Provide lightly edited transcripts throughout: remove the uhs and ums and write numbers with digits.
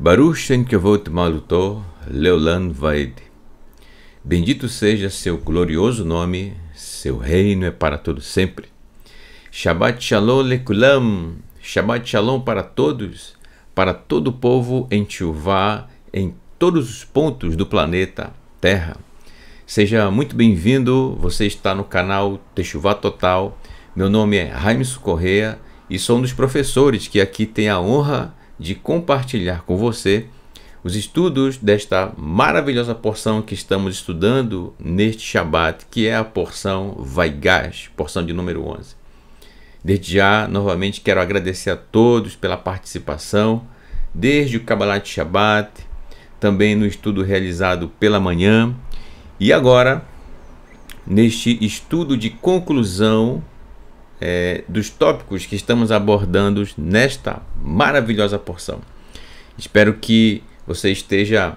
Baruch Shem Kevod Malutó Leolam Vaed. Bendito seja seu glorioso nome, seu reino é para todo sempre. Shabbat Shalom Lekulam. Shabbat Shalom para todos, para todo o povo em Teshuvá, em todos os pontos do planeta Terra. Seja muito bem-vindo, você está no canal Teshuvá Total. Meu nome é Raimson Correia e sou um dos professores que aqui tem a honra de compartilhar com você os estudos desta maravilhosa porção que estamos estudando neste Shabat, que é a porção Vaigash, porção de número 11. Desde já, novamente, quero agradecer a todos pela participação, desde o Kabbalat Shabbat, também no estudo realizado pela manhã, e agora, neste estudo de conclusão dos tópicos que estamos abordando nesta maravilhosa porção. Espero que você esteja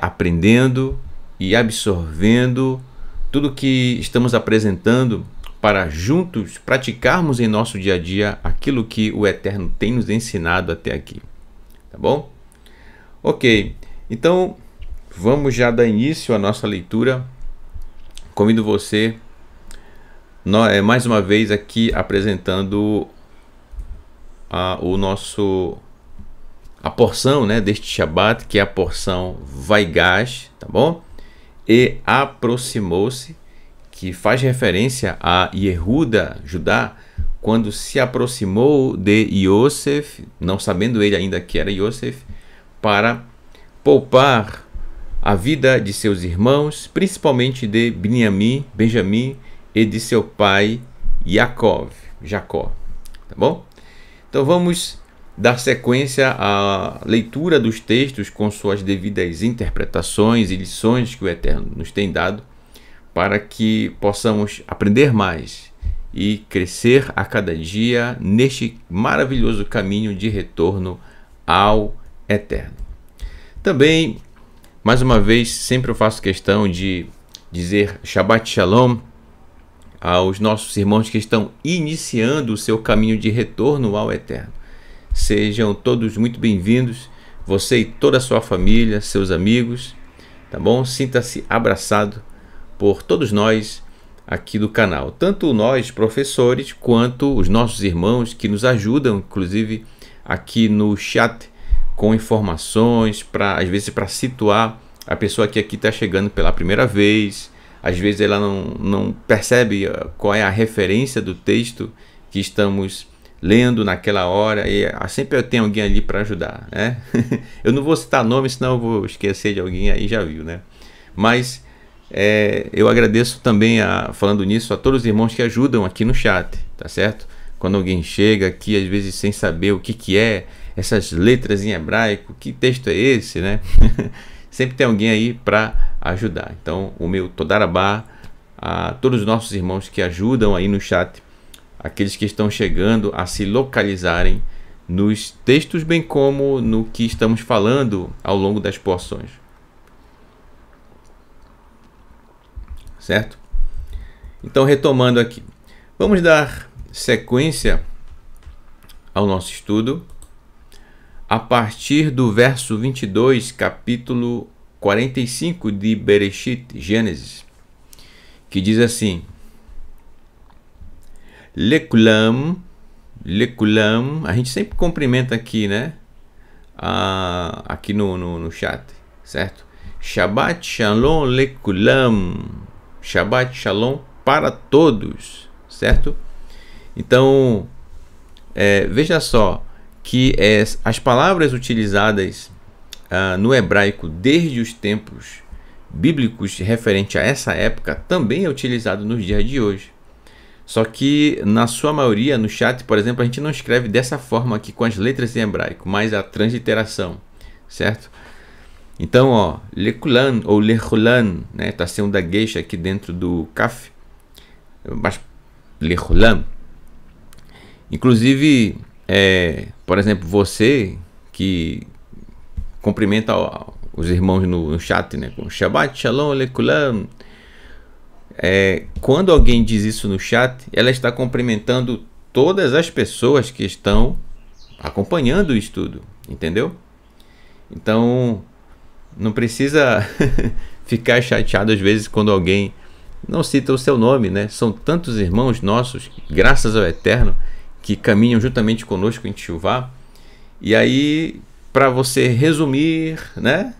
aprendendo e absorvendo tudo que estamos apresentando para juntos praticarmos em nosso dia a dia aquilo que o Eterno tem nos ensinado até aqui. Tá bom? Ok, então vamos já dar início à nossa leitura. Convido você mais uma vez aqui apresentando a porção, deste Shabat, que é a porção Vaigash, tá bom? E aproximou-se, que faz referência a Yehuda, Judá, quando se aproximou de Yosef, não sabendo ele ainda que era Yosef, para poupar a vida de seus irmãos, principalmente de Benjamim e de seu pai Jacó, tá bom? Então vamos dar sequência à leitura dos textos com suas devidas interpretações e lições que o Eterno nos tem dado, para que possamos aprender mais e crescer a cada dia neste maravilhoso caminho de retorno ao Eterno. Também, mais uma vez, sempre eu faço questão de dizer Shabbat Shalom aos nossos irmãos que estão iniciando o seu caminho de retorno ao Eterno. Sejam todos muito bem-vindos, você e toda a sua família, seus amigos, tá bom? Sinta-se abraçado por todos nós aqui do canal, tanto nós professores quanto os nossos irmãos que nos ajudam, inclusive aqui no chat, com informações, às vezes para situar a pessoa que aqui está chegando pela primeira vez. Às vezes ela não percebe qual é a referência do texto que estamos lendo naquela hora, e sempre tem alguém ali para ajudar, né? Eu não vou citar nome, senão eu vou esquecer de alguém, aí já viu, né? Mas eu agradeço também, falando nisso, a todos os irmãos que ajudam aqui no chat, tá certo? Quando alguém chega aqui, às vezes sem saber o que é essas letras em hebraico, que texto é esse, né? Sempre tem alguém aí para ajudar. Então, o meu Todarabá a todos os nossos irmãos que ajudam aí no chat, aqueles que estão chegando a se localizarem nos textos, bem como no que estamos falando ao longo das porções. Certo? Então, retomando aqui, vamos dar sequência ao nosso estudo a partir do verso 22, capítulo 45 de Bereshit, Gênesis, que diz assim: Lekulam, a gente sempre cumprimenta aqui, né? Aqui no chat, certo? Shabbat Shalom Lekulam, Shabbat Shalom para todos, certo? Então, veja só que as palavras utilizadas no hebraico desde os tempos bíblicos referente a essa época também é utilizado nos dias de hoje. Só que na sua maioria, no chat, por exemplo, a gente não escreve dessa forma aqui com as letras em hebraico, mas a transliteração, certo? Então, ó, Lekulan ou Lechulan, né, tá sendo da gueixa aqui dentro do Kaf, mas Lechulam. Inclusive, por exemplo, você que cumprimenta os irmãos no chat, né, com Shabbat Shalom Lechulam. Quando alguém diz isso no chat, ela está cumprimentando todas as pessoas que estão acompanhando o estudo, entendeu? Então, não precisa ficar chateado às vezes quando alguém não cita o seu nome, né? São tantos irmãos nossos, graças ao Eterno, que caminham juntamente conosco em Teshuvá. E aí, para você resumir, né?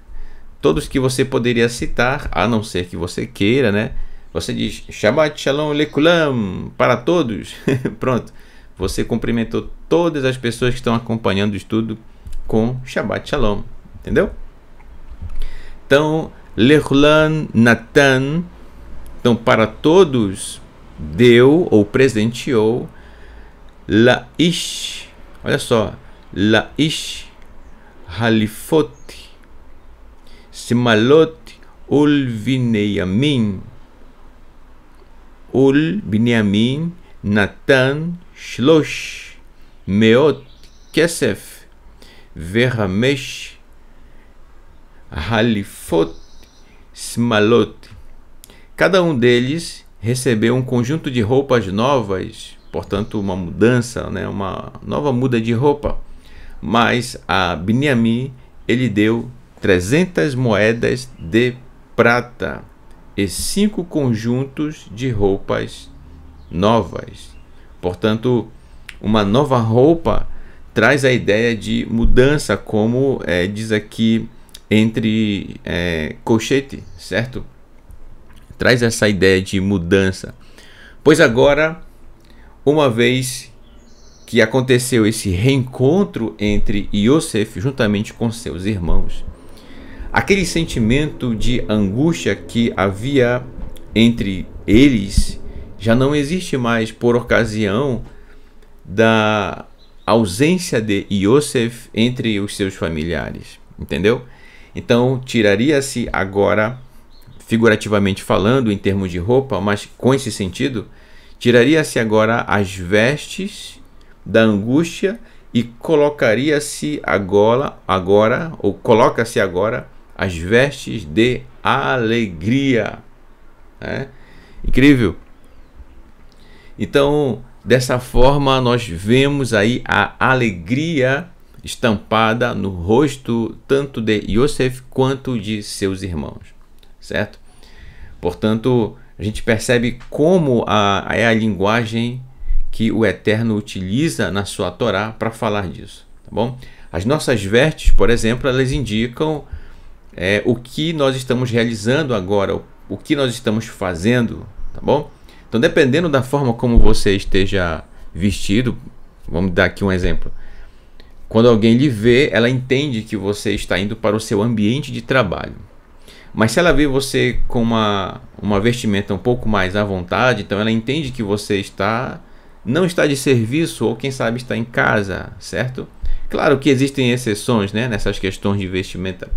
Todos que você poderia citar, a não ser que você queira, né? Você diz Shabbat Shalom Lekulam para todos. Pronto. Você cumprimentou todas as pessoas que estão acompanhando o estudo com Shabbat Shalom. Entendeu? Então, Lekulam Natan. Então, para todos, deu ou presenteou Laish. Olha só. Laish Halifot Simalot Ul Binyamin. Ul Binyamin Natan Shlosh Meot Kesef Verhamesh Halifot Smalot. Cada um deles recebeu um conjunto de roupas novas, portanto uma mudança, né, uma nova muda de roupa. Mas a Binyamin ele deu 300 moedas de prata e 5 conjuntos de roupas novas. Portanto, uma nova roupa traz a ideia de mudança, como diz aqui entre colchete, certo? Traz essa ideia de mudança. Pois agora, uma vez que aconteceu esse reencontro entre Yosef juntamente com seus irmãos, aquele sentimento de angústia que havia entre eles já não existe mais por ocasião da ausência de Yosef entre os seus familiares, entendeu? Então, tiraria-se agora, figurativamente falando, em termos de roupa, mas com esse sentido, tiraria-se agora as vestes da angústia e colocaria-se agora, ou coloca-se agora, as vestes de alegria. Incrível. Então, dessa forma, nós vemos aí a alegria estampada no rosto tanto de Yosef quanto de seus irmãos, certo? Portanto, a gente percebe como é a linguagem que o Eterno utiliza na sua Torá para falar disso, tá bom? As nossas vestes, por exemplo, elas indicam o que nós estamos realizando agora, o que nós estamos fazendo, tá bom? Então, dependendo da forma como você esteja vestido, vamos dar aqui um exemplo. Quando alguém lhe vê, ela entende que você está indo para o seu ambiente de trabalho. Mas se ela vê você com uma vestimenta um pouco mais à vontade, então ela entende que você não está de serviço ou quem sabe está em casa, certo? Claro que existem exceções, né, nessas questões de vestimenta.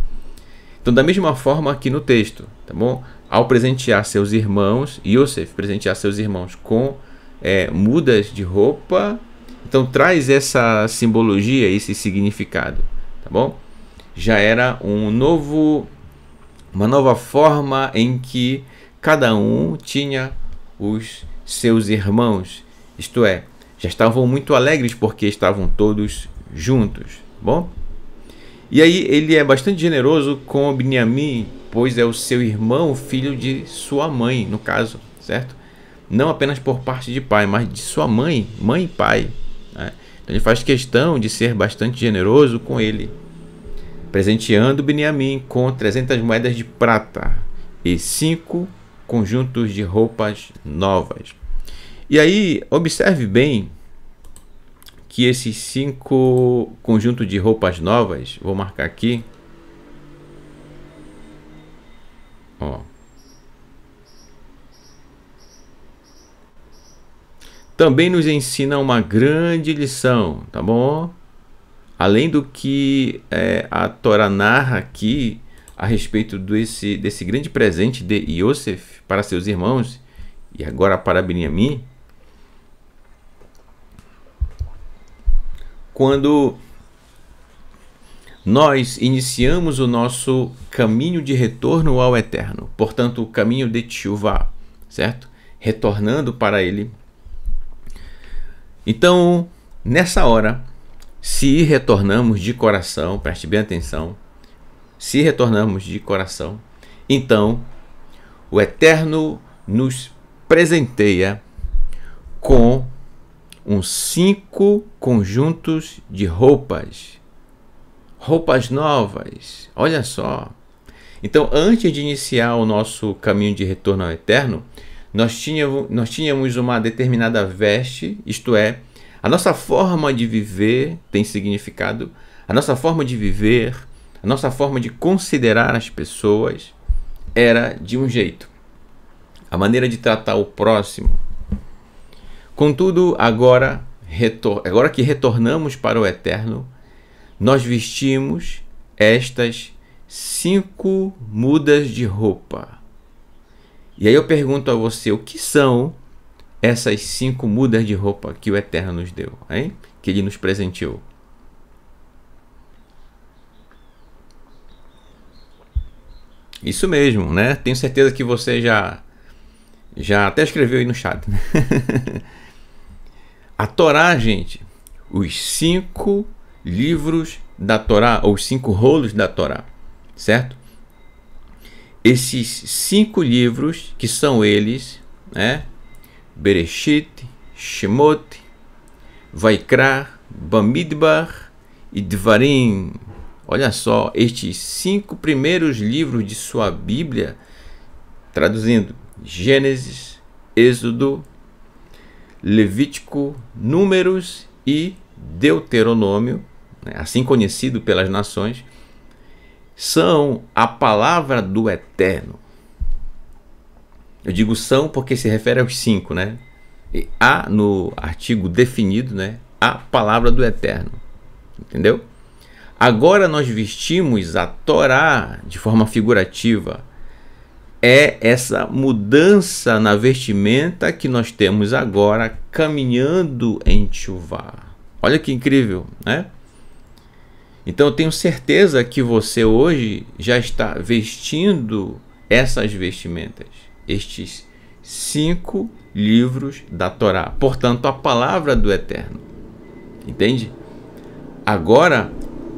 Então, da mesma forma aqui no texto, tá bom? Ao presentear seus irmãos, Yosef presentear seus irmãos com mudas de roupa, então traz essa simbologia, esse significado, tá bom? Já era uma nova forma em que cada um tinha os seus irmãos, isto é, já estavam muito alegres porque estavam todos juntos, tá bom? E aí ele é bastante generoso com Binyamin, pois é o seu irmão, filho de sua mãe, no caso, certo? Não apenas por parte de pai, mas de sua mãe e pai, né? Então ele faz questão de ser bastante generoso com ele, presenteando Binyamin com 300 moedas de prata e 5 conjuntos de roupas novas. E aí, observe bem que esses 5 conjuntos de roupas novas, vou marcar aqui, ó, também nos ensina uma grande lição, tá bom? Além do que a Torá narra aqui a respeito desse grande presente de Yosef para seus irmãos e agora para Binyamin, quando nós iniciamos o nosso caminho de retorno ao Eterno, portanto, o caminho de Teshuvah, certo? Retornando para Ele. Então, nessa hora, se retornamos de coração, preste bem atenção, se retornamos de coração, então o Eterno nos presenteia com uns 5 conjuntos de roupas novas, olha só. Então, antes de iniciar o nosso caminho de retorno ao Eterno, nós tínhamos uma determinada veste, isto é, a nossa forma de viver tem significado, a nossa forma de viver, a nossa forma de considerar as pessoas era de um jeito, a maneira de tratar o próximo. Contudo, agora que retornamos para o Eterno, nós vestimos estas 5 mudas de roupa. E aí eu pergunto a você, o que são essas 5 mudas de roupa que o Eterno nos deu, hein? Que Ele nos presenteou? Isso mesmo, né? Tenho certeza que você já até escreveu aí no chat. A Torá, gente, os 5 livros da Torá, ou os 5 rolos da Torá, certo? Esses 5 livros, que são eles, né? Bereshit, Shemot, Vaikra, Bamidbar e Dvarim. Olha só, estes 5 primeiros livros de sua Bíblia, traduzindo Gênesis, Êxodo, Levítico, Números e Deuteronômio, assim conhecido pelas nações, são a palavra do Eterno. Eu digo são porque se refere aos 5, né? E há no artigo definido, né? A palavra do Eterno. Entendeu? Agora nós vestimos a Torá de forma figurativa. É essa mudança na vestimenta que nós temos agora caminhando em Teshuvah. Olha que incrível, né? Então eu tenho certeza que você hoje já está vestindo essas vestimentas, estes 5 livros da Torá, portanto a palavra do Eterno. Entende? Agora,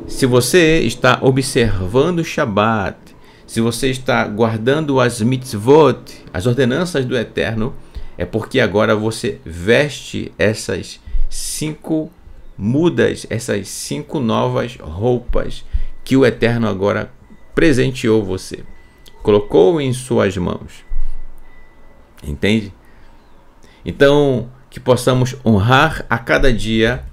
se você está observando o Shabat, se você está guardando as mitzvot, as ordenanças do Eterno, é porque agora você veste essas 5 mudas, essas 5 novas roupas que o Eterno agora presenteou você, colocou em suas mãos. Entende? Então, que possamos honrar a cada dia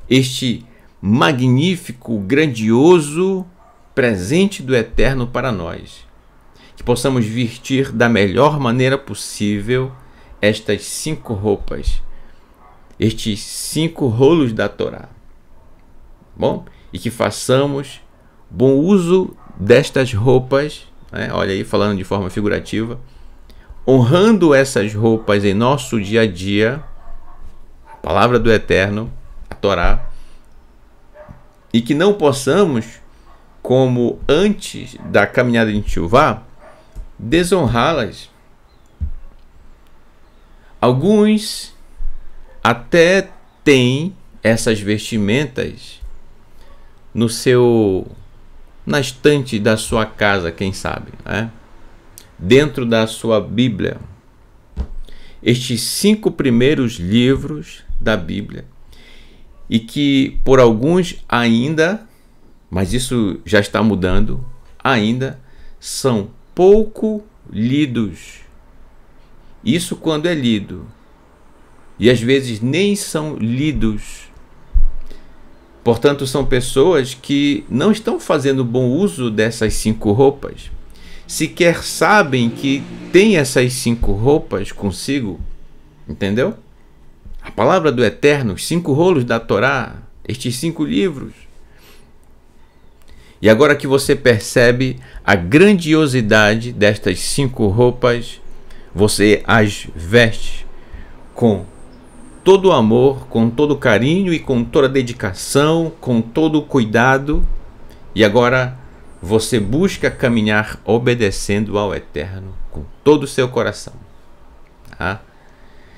este magnífico, grandioso presente do Eterno para nós. Que possamos vestir da melhor maneira possível estas 5 roupas, estes 5 rolos da Torá. Bom, e que façamos bom uso destas roupas, né? Olha aí, falando de forma figurativa, honrando essas roupas em nosso dia a dia, a palavra do Eterno, a Torá, e que não possamos, como antes da caminhada em Teshuvah, desonrá-las. Alguns até têm essas vestimentas na estante da sua casa, quem sabe, né? Dentro da sua Bíblia. Estes 5 primeiros livros da Bíblia, e que por alguns ainda, mas isso já está mudando, ainda são pouco lidos. Isso quando é lido. E às vezes nem são lidos. Portanto, são pessoas que não estão fazendo bom uso dessas 5 roupas. Sequer sabem que tem essas 5 roupas consigo. Entendeu? A palavra do Eterno, os 5 rolos da Torá, estes 5 livros. E agora que você percebe a grandiosidade destas 5 roupas, você as veste com todo amor, com todo carinho e com toda dedicação, com todo cuidado. E agora você busca caminhar obedecendo ao Eterno com todo o seu coração. Tá?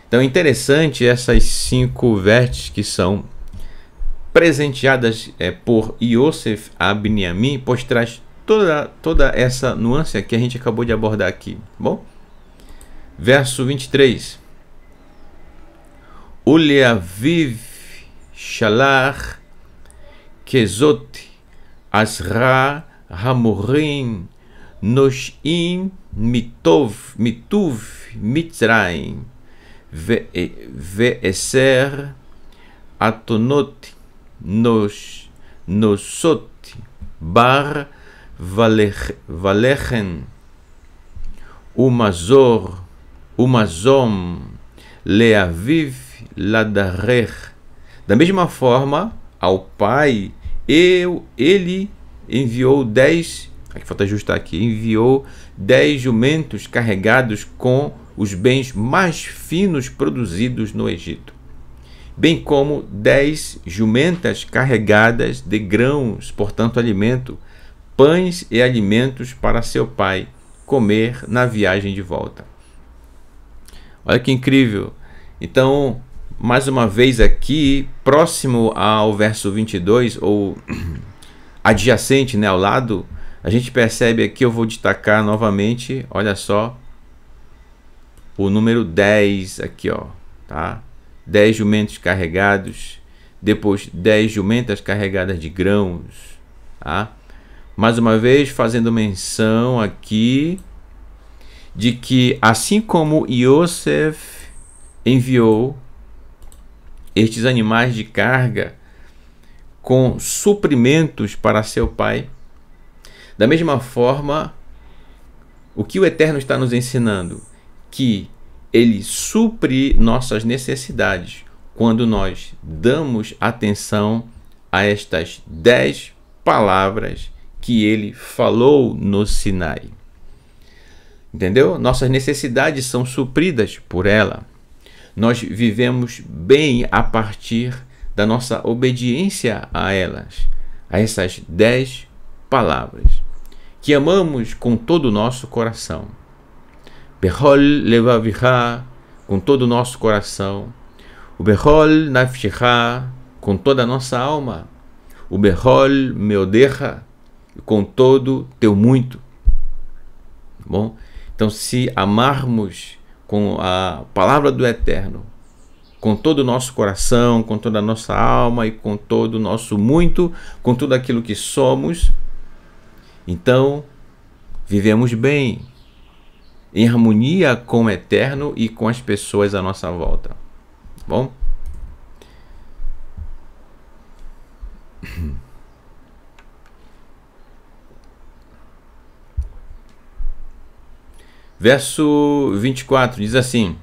Então é interessante essas 5 vestes que são presenteadas por Yosef a Binyamin, pois traz toda essa nuance que a gente acabou de abordar aqui. Bom? Verso 23. Uleaviv shalach kezot Azra Hamorim Noshim Mituv Mitzrayim Ve'eser Atonot Nosot Bar Valechen Umazom Leaviv Ladarer. Da mesma forma, ao pai ele enviou 10, aqui falta ajustar aqui, enviou 10 jumentos carregados com os bens mais finos produzidos no Egito, bem como 10 jumentas carregadas de grãos, portanto alimento, pães e alimentos para seu pai comer na viagem de volta. Olha que incrível! Então, mais uma vez aqui, próximo ao verso 22, ou adjacente, né, ao lado, a gente percebe aqui, eu vou destacar novamente, olha só, o número 10 aqui, ó, tá? 10 jumentos carregados, depois 10 jumentas carregadas de grãos, tá? Mais uma vez, fazendo menção aqui de que, assim como Yosef enviou estes animais de carga com suprimentos para seu pai, da mesma forma, o que o Eterno está nos ensinando? Que Ele supre nossas necessidades quando nós damos atenção a estas 10 palavras que Ele falou no Sinai. Entendeu? Nossas necessidades são supridas por ela. Nós vivemos bem a partir da nossa obediência a elas, a essas 10 palavras, que amamos com todo o nosso coração. Bechol levavicha, com todo o nosso coração. O Bechol nafshecha, com toda a nossa alma. O Bechol meodecha, com todo teu muito. Bom, então se amarmos com a palavra do Eterno, com todo o nosso coração, com toda a nossa alma e com todo o nosso muito, com tudo aquilo que somos, então vivemos bem, em harmonia com o Eterno e com as pessoas à nossa volta. Bom? Verso 24 diz assim: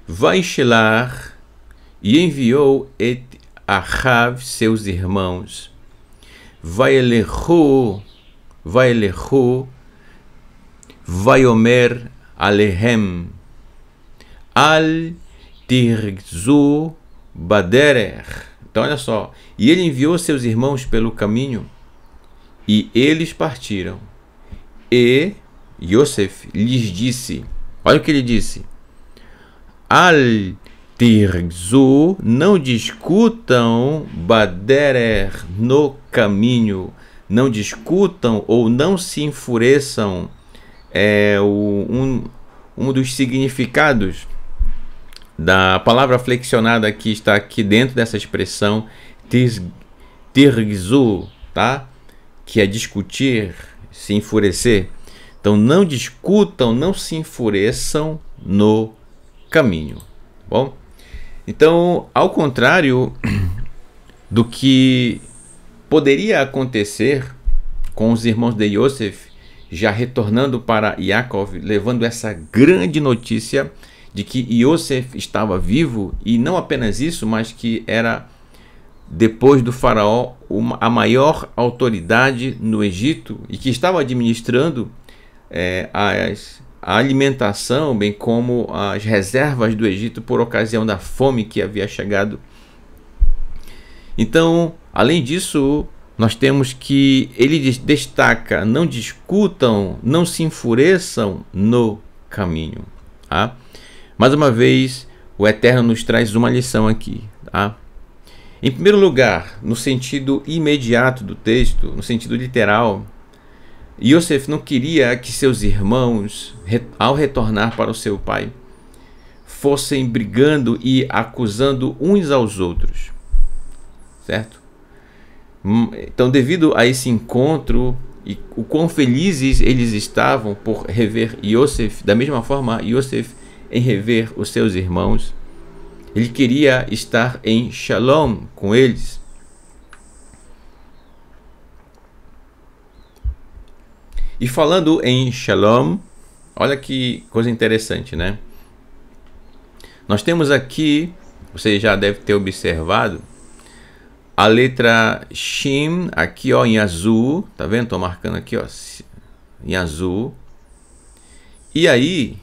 Vaishelar, e enviou et Achav seus irmãos, Vaelechu, Vaiomer alehem, Al tirzu baderer. Então olha só, e ele enviou seus irmãos pelo caminho, e eles partiram. E Yosef lhes disse, olha o que ele disse: Al tirzu, não discutam baderer, no caminho, não discutam ou não se enfureçam. Um dos significados da palavra flexionada que está aqui dentro dessa expressão tirzu, tá? Que é discutir, se enfurecer. Então não discutam, não se enfureçam no caminho. Bom, então, ao contrário do que poderia acontecer com os irmãos de Yosef, já retornando para Yaakov, levando essa grande notícia de que Yosef estava vivo, e não apenas isso, mas que era, depois do faraó, a maior autoridade no Egito, e que estava administrando a alimentação, bem como as reservas do Egito por ocasião da fome que havia chegado. Então, além disso, nós temos que ele destaca: não discutam, não se enfureçam no caminho. Tá? Mais uma vez, o Eterno nos traz uma lição aqui. Tá? Em primeiro lugar, no sentido imediato do texto, no sentido literal, Yosef não queria que seus irmãos, ao retornar para o seu pai, fossem brigando e acusando uns aos outros. Certo? Então, devido a esse encontro e o quão felizes eles estavam por rever Yosef, da mesma forma Yosef em rever os seus irmãos, ele queria estar em Shalom com eles. E falando em Shalom, olha que coisa interessante, né? Nós temos aqui, você já deve ter observado, a letra Shin, aqui ó, em azul, tá vendo? Estou marcando aqui ó, em azul. E aí,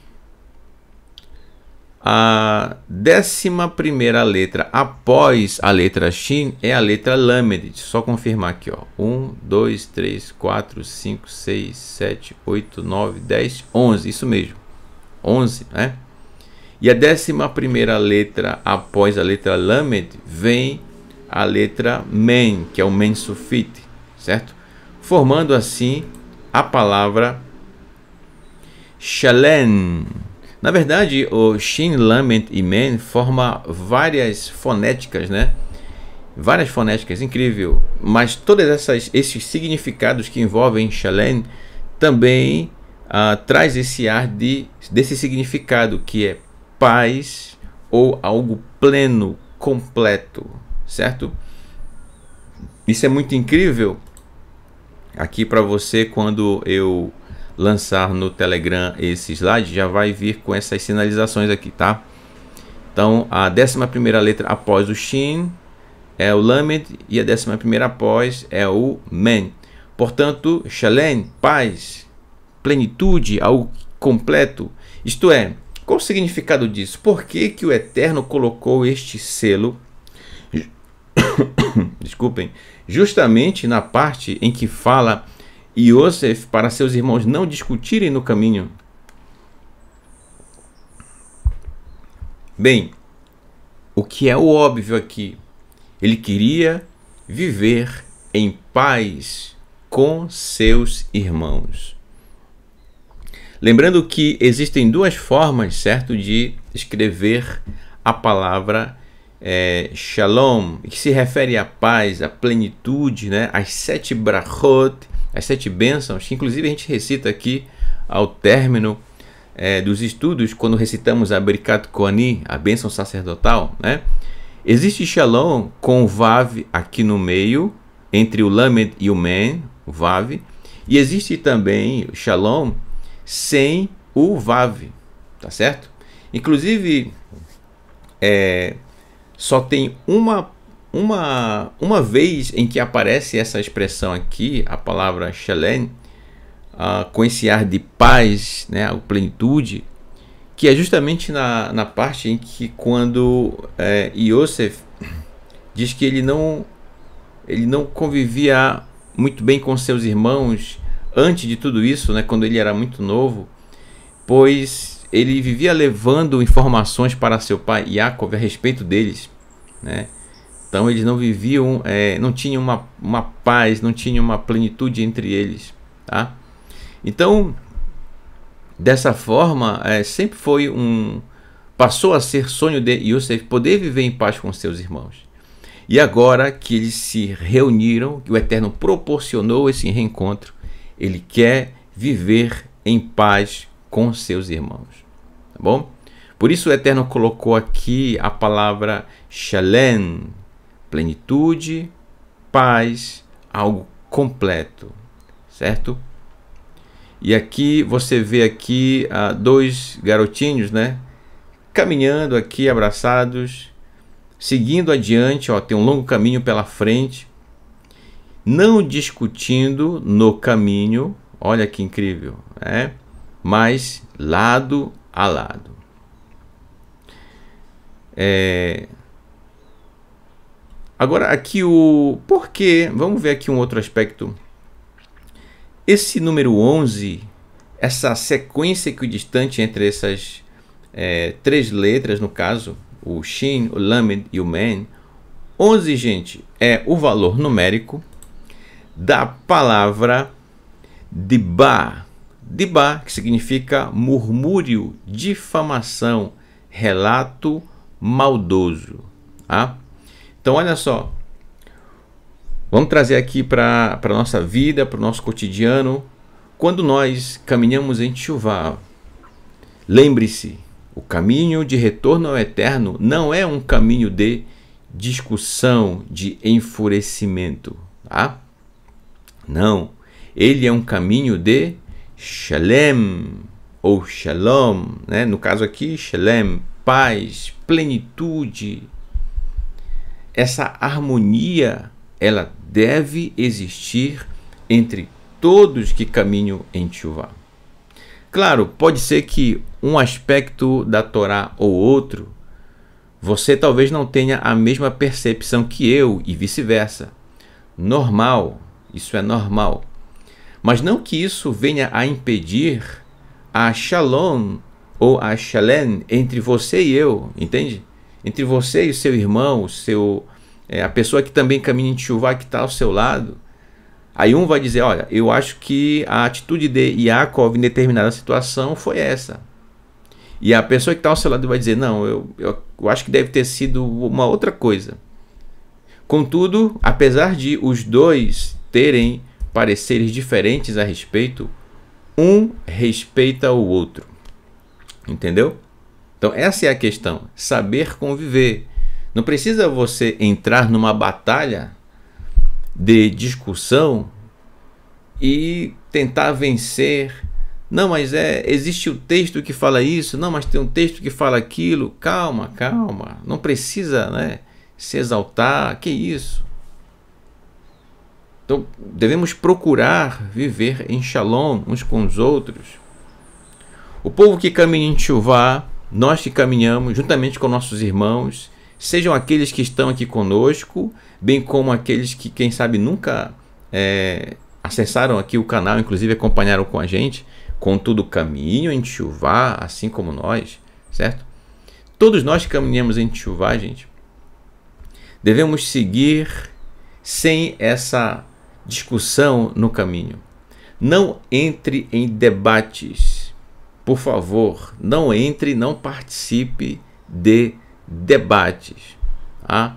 a 11ª letra após a letra Shin é a letra Lamed. Só confirmar aqui ó, 1, 2, 3, 4, 5, 6, 7, 8, 9, 10, 11, isso mesmo, 11, né? E a 11ª letra após a letra Lamed vem a letra Men, que é o Men Sufit, certo? Formando assim a palavra Shalem. Na verdade, o Shin, Lamed e Men forma várias fonéticas, né? Várias fonéticas, incrível. Mas todos esses significados que envolvem Shalem também traz esse ar desse significado que é paz ou algo pleno, completo. Certo? Isso é muito incrível aqui para você. Quando eu lançar no Telegram esse slide, já vai vir com essas sinalizações aqui, tá? Então, a 11ª letra após o Shin é o Lamed e a 11ª após é o Men. Portanto, Shalem, paz, plenitude, algo completo. Isto é, qual o significado disso? Por que que o Eterno colocou este selo desculpem, justamente na parte em que fala Yosef para seus irmãos não discutirem no caminho? Bem, o que é o óbvio aqui? Ele queria viver em paz com seus irmãos. Lembrando que existem duas formas, certo, de escrever a palavra Shalom, que se refere à paz, à plenitude, né? As 7 brachot, as 7 bênçãos, que inclusive a gente recita aqui ao término dos estudos, quando recitamos a Birkat Kohani, a bênção sacerdotal, né? Existe Shalom com o Vav aqui no meio, entre o Lamed e o Men, o Vav, e existe também Shalom sem o Vav, tá certo? Inclusive, só tem uma vez em que aparece essa expressão aqui, a palavra Shalem, com esse ar de paz, né, a plenitude, que é justamente na parte em que quando Yosef diz que ele não convivia muito bem com seus irmãos antes de tudo isso, né, quando ele era muito novo, pois ele vivia levando informações para seu pai Yaakov a respeito deles, né? Então eles não viviam, não tinham uma paz, não tinham uma plenitude entre eles, tá? Então, dessa forma, sempre foi passou a ser sonho de Yosef poder viver em paz com seus irmãos. E agora que eles se reuniram, que o Eterno proporcionou esse reencontro, ele quer viver em paz com seus irmãos, tá bom? Por isso o Eterno colocou aqui a palavra Shalem, plenitude, paz, algo completo, certo? E aqui você vê aqui 2 garotinhos, né, caminhando aqui abraçados, seguindo adiante, ó, tem um longo caminho pela frente, não discutindo no caminho. Olha que incrível, né? mas lado a lado. Agora aqui o porquê, vamos ver aqui um outro aspecto. Esse número 11, essa sequência equidistante entre essas três letras, no caso, o Shin, o Lamed e o Men, 11, gente, é o valor numérico da palavra Dibá. Dibá, que significa murmúrio, difamação, relato maldoso. Tá? Então, olha só. Vamos trazer aqui para a nossa vida, para o nosso cotidiano. Quando nós caminhamos em Teshuvá, lembre-se, o caminho de retorno ao eterno não é um caminho de discussão, de enfurecimento. Tá? Não. Ele é um caminho de Shalem, ou Shalom, né? No caso aqui, Shalem, paz, plenitude. Essa harmonia, ela deve existir entre todos que caminham em Teshuvá. Claro, pode ser que um aspecto da Torá ou outro, você talvez não tenha a mesma percepção que eu e vice-versa. Normal, isso é normal. Mas não que isso venha a impedir a Shalom ou a Shalem entre você e eu, entende? Entre você e o seu irmão, a pessoa que também caminha em Teshuvá, que está ao seu lado. Aí um vai dizer, olha, eu acho que a atitude de Yaakov em determinada situação foi essa. E a pessoa que está ao seu lado vai dizer, não, eu acho que deve ter sido uma outra coisa. Contudo, apesar de os dois terem pareceres diferentes a respeito, um respeita o outro. Entendeu? Então essa é a questão, saber conviver. Não precisa você entrar numa batalha de discussão e tentar vencer. Não, mas existe o texto que fala isso, não, mas tem um texto que fala aquilo. Calma, calma, não precisa, né, se exaltar, que isso? Então devemos procurar viver em Shalom uns com os outros. O povo que caminha em Teshuvá, nós que caminhamos juntamente com nossos irmãos, sejam aqueles que estão aqui conosco, bem como aqueles que, quem sabe, nunca acessaram aqui o canal, inclusive acompanharam com a gente, contudo caminham em Teshuvá, assim como nós, certo? Todos nós que caminhamos em Teshuvá, gente, devemos seguir sem essa discussão no caminho. Não entre em debates, por favor, não entre, não participe de debates. Tá?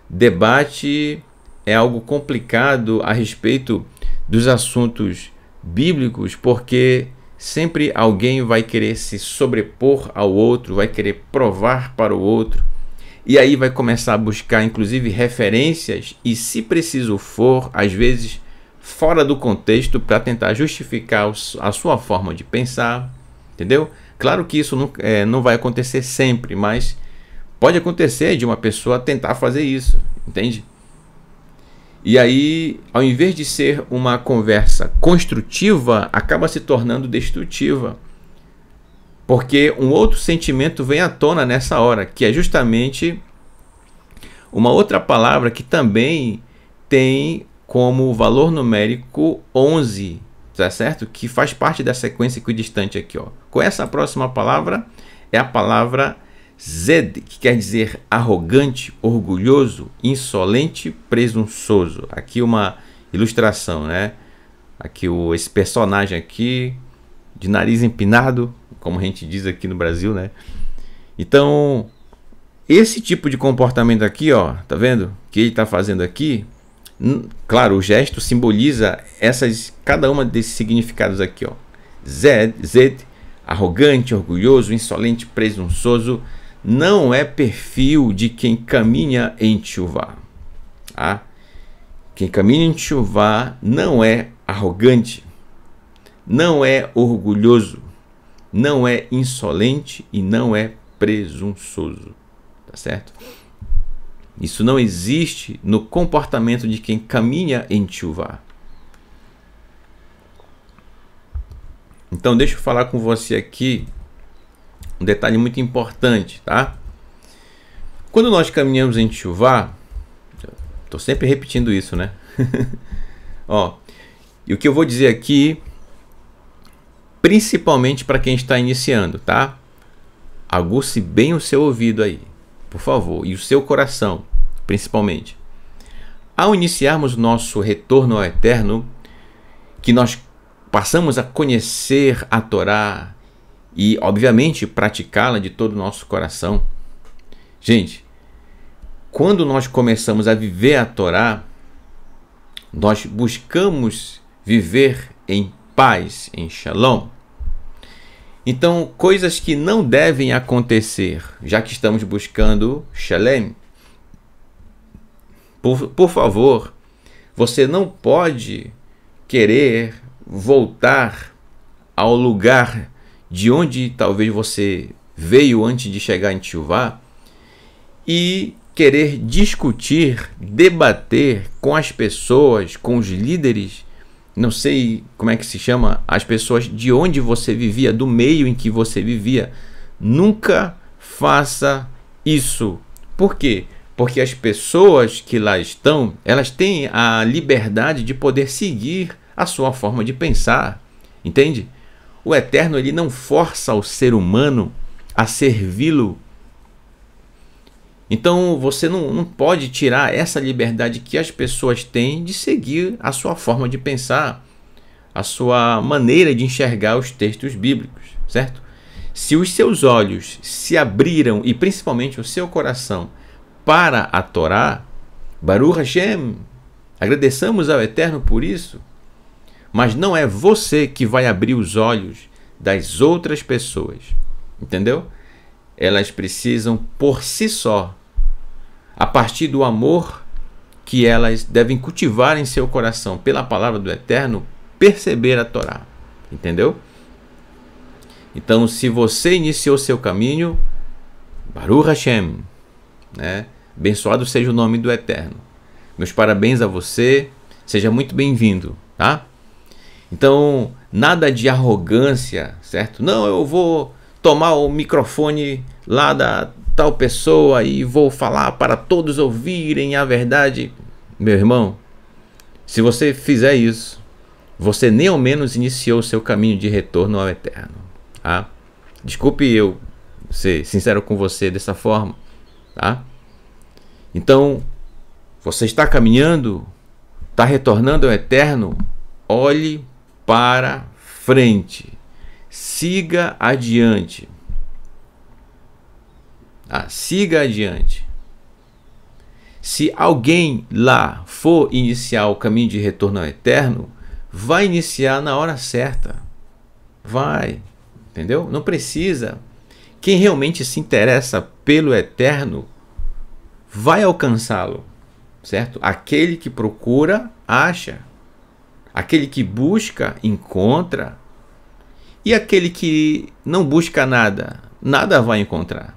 Debate é algo complicado a respeito dos assuntos bíblicos, porque sempre alguém vai querer se sobrepor ao outro, vai querer provar para o outro, e aí vai começar a buscar inclusive referências e, se preciso for, às vezes fora do contexto, para tentar justificar a sua forma de pensar, entendeu? Claro que isso não vai acontecer sempre, mas pode acontecer de uma pessoa tentar fazer isso, entende? E aí, ao invés de ser uma conversa construtiva, acaba se tornando destrutiva. Porque um outro sentimento vem à tona nessa hora, que é justamente uma outra palavra que também tem como valor numérico 11, tá certo? Que faz parte da sequência equidistante aqui, ó. Com essa próxima palavra é a palavra Zed, que quer dizer arrogante, orgulhoso, insolente, presunçoso. Aqui uma ilustração, né? Aqui esse personagem aqui de nariz empinado, como a gente diz aqui no Brasil, né? Então, esse tipo de comportamento aqui, ó, tá vendo? Que ele tá fazendo aqui, claro, o gesto simboliza cada uma desses significados aqui, ó. Zed, arrogante, orgulhoso, insolente, presunçoso, não é perfil de quem caminha em Teshuvá. Tá? Quem caminha em Teshuvá não é arrogante, não é orgulhoso, não é insolente e não é presunçoso. Tá certo? Isso não existe no comportamento de quem caminha em Teshuvá. Então deixa eu falar com você aqui um detalhe muito importante, tá? Quando nós caminhamos em Teshuvá, tô sempre repetindo isso, né? Ó, e o que eu vou dizer aqui, principalmente para quem está iniciando, tá? Aguce bem o seu ouvido aí, por favor, e o seu coração, principalmente. Ao iniciarmos nosso retorno ao Eterno, que nós passamos a conhecer a Torá e, obviamente, praticá-la de todo o nosso coração. Gente, quando nós começamos a viver a Torá, nós buscamos viver em paz, em Shalom. Então, coisas que não devem acontecer, já que estamos buscando Shalem. Por favor, você não pode querer voltar ao lugar de onde talvez você veio antes de chegar em Teshuvá e querer discutir, debater com as pessoas, com os líderes, não sei como é que se chama, as pessoas de onde você vivia, do meio em que você vivia. Nunca faça isso. Por quê? Porque as pessoas que lá estão, elas têm a liberdade de poder seguir a sua forma de pensar, entende? O Eterno, ele não força o ser humano a servi-lo. Então você não pode tirar essa liberdade que as pessoas têm de seguir a sua forma de pensar, a sua maneira de enxergar os textos bíblicos, certo? Se os seus olhos se abriram e principalmente o seu coração para a Torá, Baruch Hashem, agradeçamos ao Eterno por isso, mas não é você que vai abrir os olhos das outras pessoas, entendeu? Elas precisam por si só, a partir do amor que elas devem cultivar em seu coração pela palavra do Eterno, perceber a Torá, entendeu? Então, se você iniciou seu caminho, Baruch Hashem, né? Abençoado seja o nome do Eterno. Meus parabéns a você, seja muito bem-vindo, tá? Então, nada de arrogância, certo? Não, eu vou tomar o microfone lá da tal pessoa e vou falar para todos ouvirem a verdade. Meu irmão, se você fizer isso, você nem ao menos iniciou o seu caminho de retorno ao Eterno, tá? Desculpe eu ser sincero com você dessa forma, tá? Então, você está caminhando, está retornando ao Eterno, olhe para frente, siga adiante. Siga adiante. Se alguém lá for iniciar o caminho de retorno ao Eterno, vai iniciar na hora certa. Vai, entendeu? Não precisa. Quem realmente se interessa pelo Eterno vai alcançá-lo, certo? Aquele que procura, acha. Aquele que busca, encontra. E aquele que não busca nada, nada vai encontrar.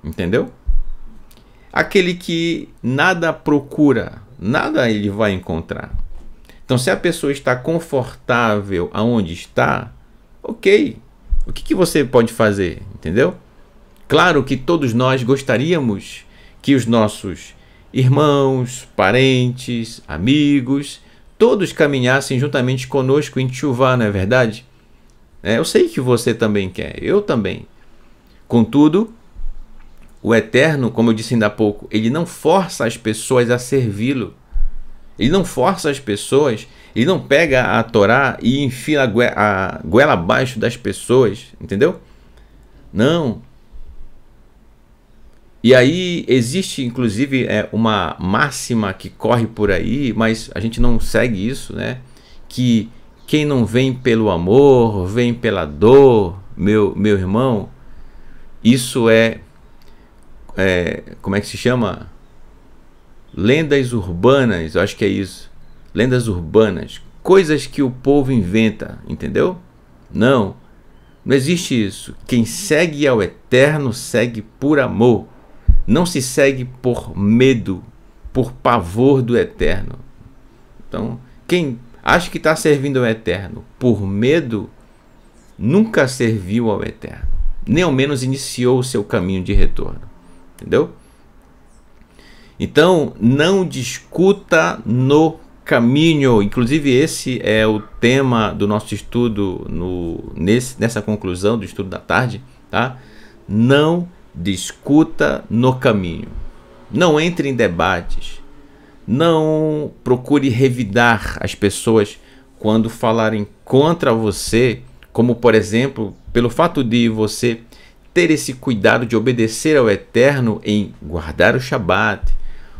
Entendeu? Aquele que nada procura, nada ele vai encontrar. Então, se a pessoa está confortável aonde está, ok. O que você pode fazer? Entendeu? Claro que todos nós gostaríamos que os nossos irmãos, parentes, amigos, todos caminhassem juntamente conosco em Teshuvá, não é verdade? Eu sei que você também quer, eu também. Contudo, o Eterno, como eu disse ainda há pouco, ele não força as pessoas a servi-lo. Ele não força as pessoas, ele não pega a Torá e enfia a goela abaixo das pessoas, entendeu? Não. E aí existe inclusive uma máxima que corre por aí, mas a gente não segue isso, né? Que quem não vem pelo amor, vem pela dor, meu irmão. Isso como é que se chama? Lendas urbanas, eu acho que é isso. Lendas urbanas, coisas que o povo inventa, entendeu? Não existe isso. Quem segue ao Eterno segue por amor. Não se segue por medo, por pavor do Eterno. Então, quem acha que está servindo ao Eterno por medo, nunca serviu ao Eterno, nem ao menos iniciou o seu caminho de retorno. Entendeu? Então, não discuta no caminho. Inclusive, esse é o tema do nosso estudo nessa conclusão do estudo da tarde, tá? Não discuta no caminho. Não entre em debates. Não procure revidar as pessoas quando falarem contra você, como por exemplo, pelo fato de você ter esse cuidado de obedecer ao Eterno em guardar o Shabat,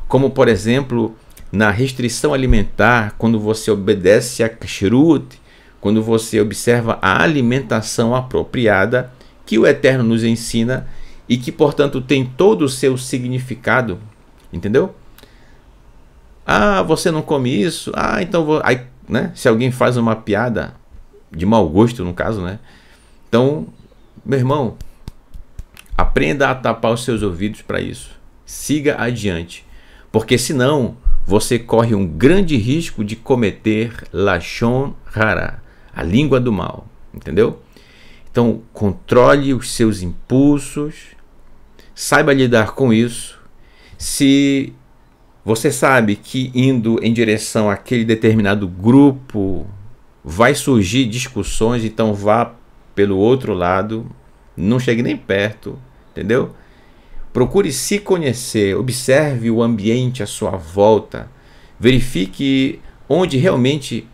como por exemplo, na restrição alimentar, quando você obedece a Kashrut, quando você observa a alimentação apropriada que o Eterno nos ensina e que, portanto, tem todo o seu significado, entendeu? Ah, você não come isso? Ah, então aí, né? Se alguém faz uma piada de mau gosto, no caso, né? Então, meu irmão, aprenda a tapar os seus ouvidos para isso. Siga adiante, porque senão você corre um grande risco de cometer Lashon Hara, a língua do mal, entendeu? Então, controle os seus impulsos, saiba lidar com isso. Se você sabe que indo em direção àquele determinado grupo vai surgir discussões, então vá pelo outro lado, não chegue nem perto, entendeu? Procure se conhecer, observe o ambiente à sua volta, verifique onde realmente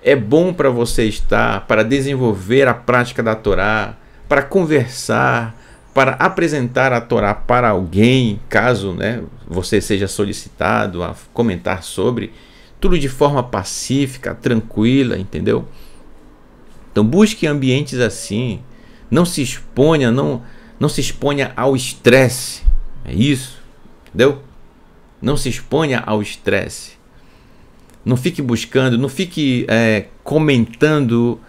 é bom para você estar, para desenvolver a prática da Torá, para conversar, para apresentar a Torá para alguém, caso, né, você seja solicitado a comentar sobre, tudo de forma pacífica, tranquila, entendeu? Então busque ambientes assim, não se exponha, não se exponha ao estresse, é isso, entendeu? Não se exponha ao estresse, não fique buscando, não fique comentando,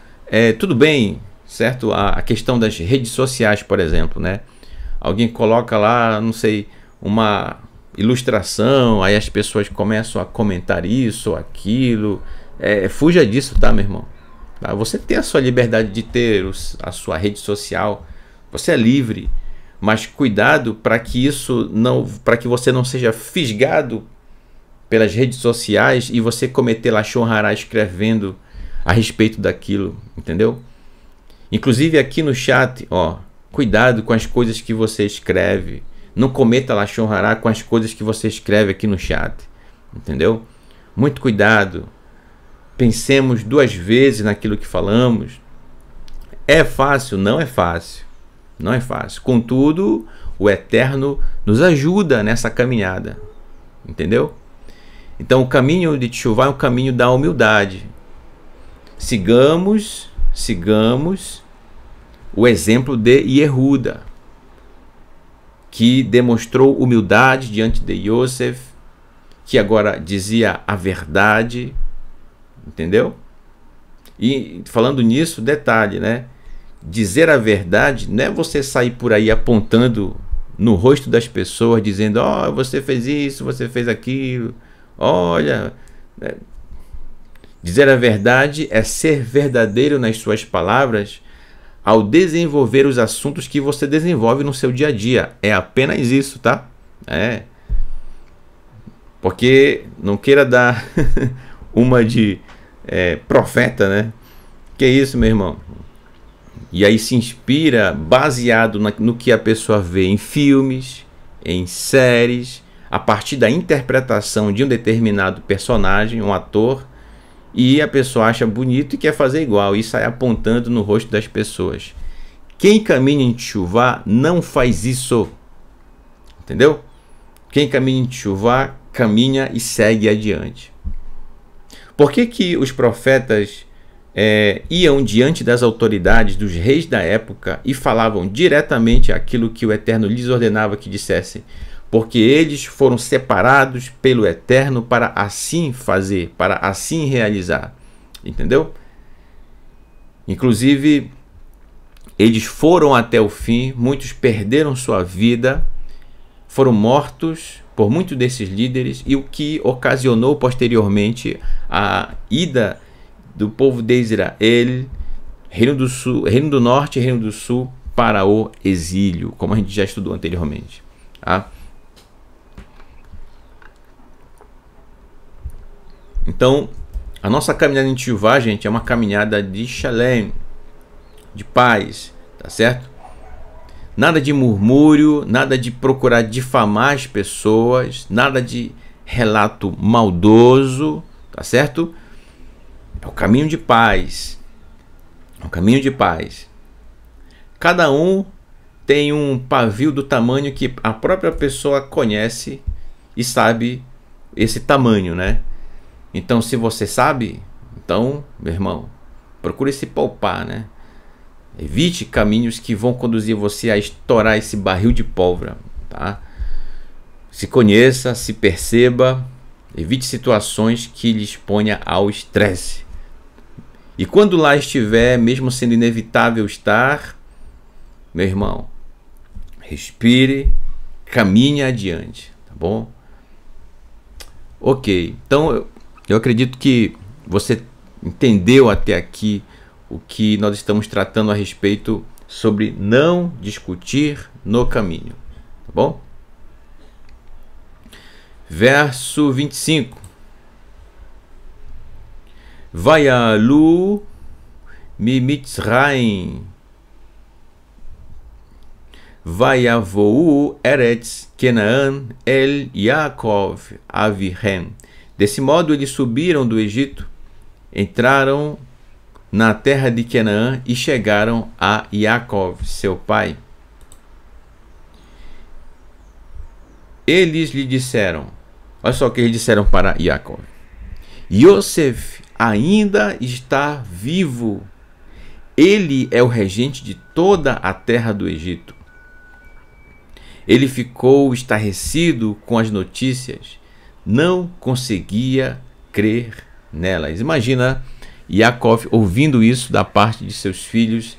tudo bem, certo? A questão das redes sociais, por exemplo, né? Alguém coloca lá, não sei, uma ilustração, aí as pessoas começam a comentar isso ou aquilo, fuja disso, tá, meu irmão? Tá? Você tem a sua liberdade de ter a sua rede social, você é livre, mas cuidado para que você não seja fisgado pelas redes sociais e você cometer Lashon Hara escrevendo a respeito daquilo, entendeu? Inclusive aqui no chat, ó, cuidado com as coisas que você escreve. Não cometa Lashon Hara com as coisas que você escreve aqui no chat, entendeu? Muito cuidado. Pensemos duas vezes naquilo que falamos. É fácil? Não é fácil. Não é fácil. Contudo, o Eterno nos ajuda nessa caminhada, entendeu? Então o caminho de Teshuvá é o caminho da humildade. Sigamos o exemplo de Yehuda, que demonstrou humildade diante de Yosef, que agora dizia a verdade, entendeu? E falando nisso, detalhe, né? Dizer a verdade não é você sair por aí apontando no rosto das pessoas, dizendo, ó, você fez isso, você fez aquilo, olha... Dizer a verdade é ser verdadeiro nas suas palavras ao desenvolver os assuntos que você desenvolve no seu dia a dia. É apenas isso, tá? Porque não queira dar uma de profeta, né? Que isso, meu irmão? E aí se inspira baseado no que a pessoa vê em filmes, em séries, a partir da interpretação de um determinado personagem, um ator, e a pessoa acha bonito e quer fazer igual e sai apontando no rosto das pessoas. Quem caminha em Teshuvá não faz isso, entendeu? Quem caminha em Teshuvá caminha e segue adiante. Por que os profetas iam diante das autoridades, dos reis da época e falavam diretamente aquilo que o Eterno lhes ordenava que dissessem? Porque eles foram separados pelo Eterno para assim fazer, para assim realizar, entendeu? Inclusive, eles foram até o fim, muitos perderam sua vida, foram mortos por muitos desses líderes, e o que ocasionou posteriormente a ida do povo de Israel Reino do Sul, Reino do Norte e Reino do Sul para o exílio, como a gente já estudou anteriormente. Tá? Então, a nossa caminhada em Teshuvá, gente, é uma caminhada de shalem, de paz, tá certo? Nada de murmúrio, nada de procurar difamar as pessoas, nada de relato maldoso, tá certo? É o caminho de paz. É o caminho de paz. Cada um tem um pavio do tamanho que a própria pessoa conhece e sabe esse tamanho, né? Então, se você sabe, então, meu irmão, procure se poupar, né? Evite caminhos que vão conduzir você a estourar esse barril de pólvora, tá? Se conheça, se perceba, evite situações que lhe exponha ao estresse. E quando lá estiver, mesmo sendo inevitável estar, meu irmão, respire, caminhe adiante, tá bom? Ok, então eu acredito que você entendeu até aqui o que nós estamos tratando a respeito sobre não discutir no caminho, tá bom? Verso 25. Vayalu mimitzraim vayavou eretz Kenaan el Yaakov avihem. Desse modo eles subiram do Egito, entraram na terra de Canaã e chegaram a Yaakov, seu pai. Eles lhe disseram, olha só o que eles disseram para Yaakov: Yosef ainda está vivo. Ele é o regente de toda a terra do Egito. Ele ficou estarrecido com as notícias, não conseguia crer nelas. Imagina Yaakov ouvindo isso da parte de seus filhos,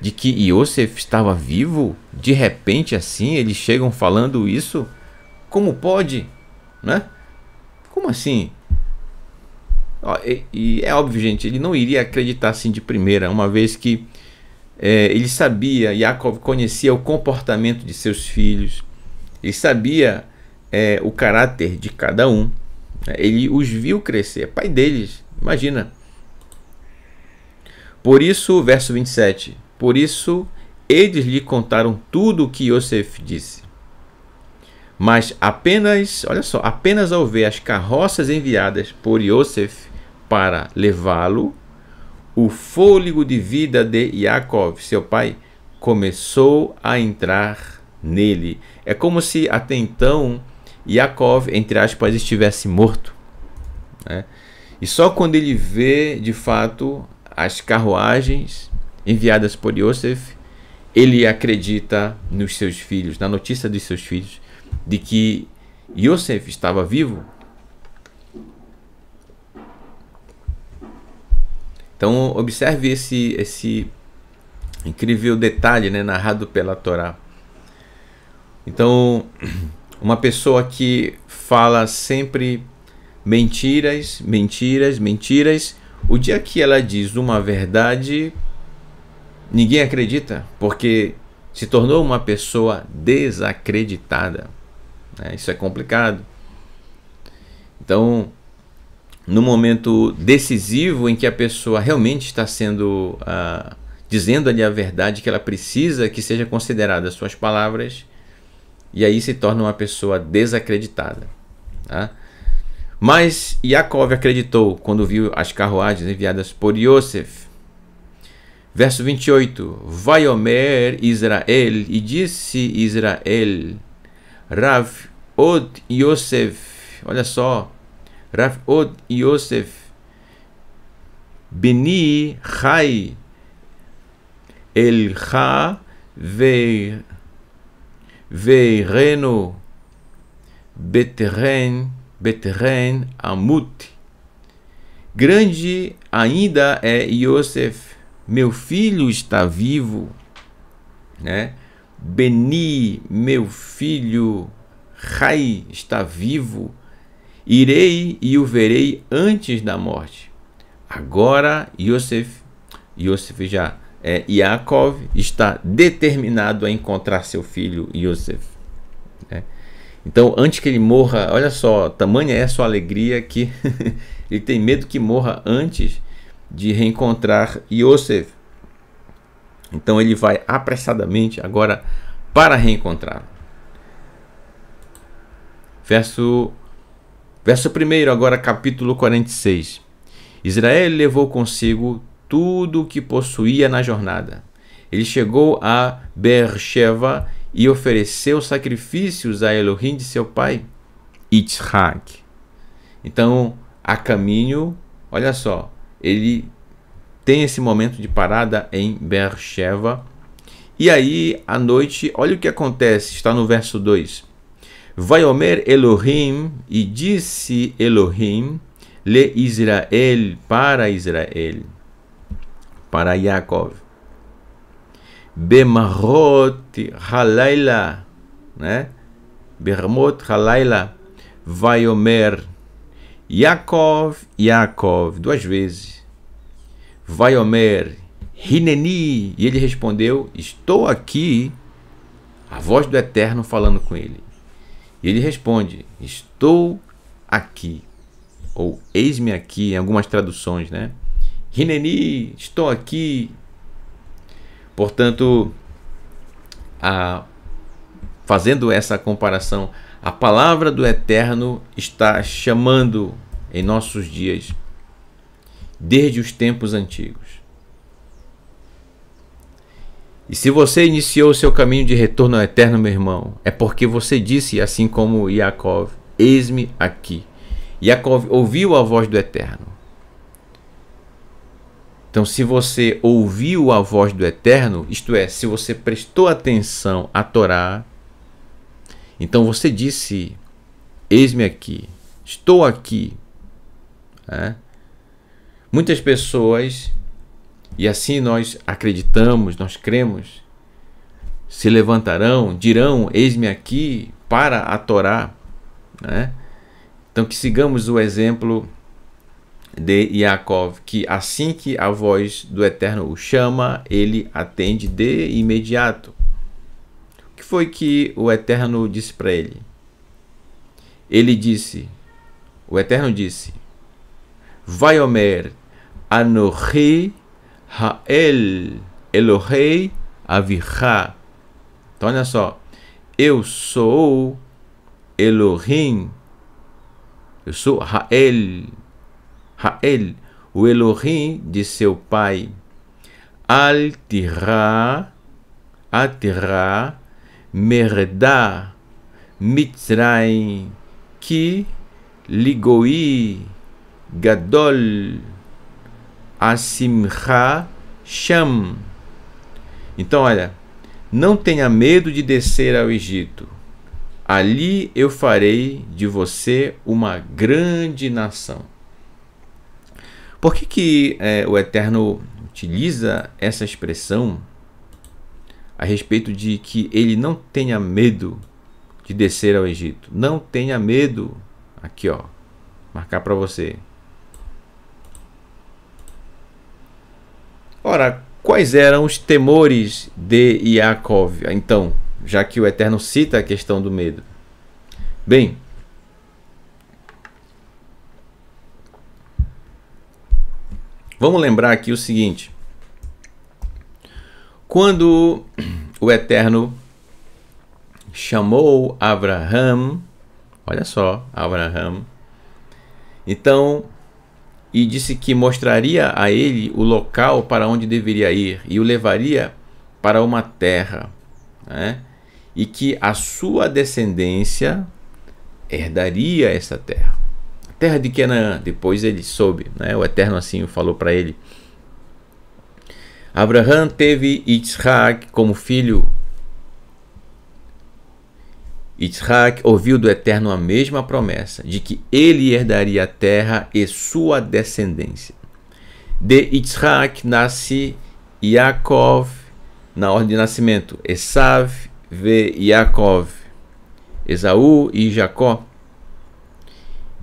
de que Yosef estava vivo. De repente, assim, eles chegam falando isso. Como pode? Né? Como assim? E é óbvio, gente, ele não iria acreditar assim de primeira, uma vez que ele sabia, Yaakov conhecia o comportamento de seus filhos, ele sabia o caráter de cada um, ele os viu crescer, é pai deles, imagina. Por isso, verso 27, por isso eles lhe contaram tudo o que Yosef disse. Mas apenas, olha só, apenas ao ver as carroças enviadas por Yosef para levá-lo, o fôlego de vida de Yaakov, seu pai, começou a entrar nele. É como se até então Yaakov, entre aspas, estivesse morto, né? E só quando ele vê de fato as carruagens enviadas por Yosef, ele acredita nos seus filhos, na notícia dos seus filhos, de que Yosef estava vivo. Então observe esse incrível detalhe, né, narrado pela Torá. Então, uma pessoa que fala sempre mentiras, mentiras, mentiras, o dia que ela diz uma verdade, ninguém acredita, porque se tornou uma pessoa desacreditada, né? Isso é complicado. Então, no momento decisivo em que a pessoa realmente está sendo dizendo ali a verdade que ela precisa que seja considerada as suas palavras, e aí se torna uma pessoa desacreditada, tá? Mas Yaakov acreditou quando viu as carruagens enviadas por Yosef. Verso 28, Vaiomer Israel, e disse Israel, Rav od Yosef, olha só, Rav od Yosef, Beni Chai, Elcha Veireno, Beteren Amut. Grande ainda é Yosef, meu filho está vivo, né? Beni, meu filho, Rai, está vivo. Irei e o verei antes da morte. Agora Yosef Yosef já Yaakov está determinado a encontrar seu filho Yosef, né? Então, antes que ele morra, olha só, tamanha é a sua alegria que ele tem medo que morra antes de reencontrar Yosef. Então, ele vai apressadamente agora para reencontrá-lo. Verso 1, agora capítulo 46. Israel levou consigo tudo o que possuía na jornada. Ele chegou a Beersheba e ofereceu sacrifícios a Elohim de seu pai, Yitzhak. Então, a caminho, olha só, ele tem esse momento de parada em Beersheba. E aí, à noite, olha o que acontece, está no verso 2. Vaiomer Elohim, e disse Elohim, le Israel, para Yaakov, Bemarot Halayla, né? Bermot Halayla, Vaiomer Yaakov, duas vezes. Vaiomer Hineni, e ele respondeu, estou aqui, a voz do Eterno falando com ele. E ele responde, estou aqui, ou eis-me aqui, em algumas traduções, né? Hineni, estou aqui. Portanto, fazendo essa comparação, a palavra do Eterno está chamando em nossos dias, desde os tempos antigos. E se você iniciou o seu caminho de retorno ao Eterno, meu irmão, é porque você disse, assim como Yaakov, eis-me aqui. Yaakov ouviu a voz do Eterno. Então, se você ouviu a voz do Eterno, isto é, se você prestou atenção à Torá, então você disse, eis-me aqui, estou aqui. Muitas pessoas, e assim nós acreditamos, nós cremos, se levantarão, dirão, eis-me aqui, para a Torá, né? Então que sigamos o exemplo de Yaakov, que assim que a voz do Eterno o chama, ele atende de imediato. O que foi que o Eterno disse para ele? O Eterno disse, Vaiomer Anochi Ha'el Elohei Avicha. Então olha só, eu sou Elohim, eu sou Ha'el, o Elohim de seu pai. Al-Tirah Merda Mitzrayim Ki Ligoi Gadol Asimcha Sham. Então, olha, não tenha medo de descer ao Egito. Ali eu farei de você uma grande nação. Por que o Eterno utiliza essa expressão a respeito de que ele não tenha medo de descer ao Egito? Não tenha medo. Aqui, ó, marcar para você. Ora, quais eram os temores de Yaakov? Então, já que o Eterno cita a questão do medo. Bem, vamos lembrar aqui o seguinte. Quando o Eterno chamou Abraham, olha só, Abraham, então, e disse que mostraria a ele o local para onde deveria ir e o levaria para uma terra, né? E que a sua descendência herdaria essa terra. A terra de Canaã, depois ele soube, né? O Eterno assim falou para ele. Abraham teve Yitzhak como filho. Yitzhak ouviu do Eterno a mesma promessa, de que ele herdaria a terra e sua descendência. De Yitzhak nasce Yaakov, na ordem de nascimento, Esav ve Yaakov, Esaú e Jacó.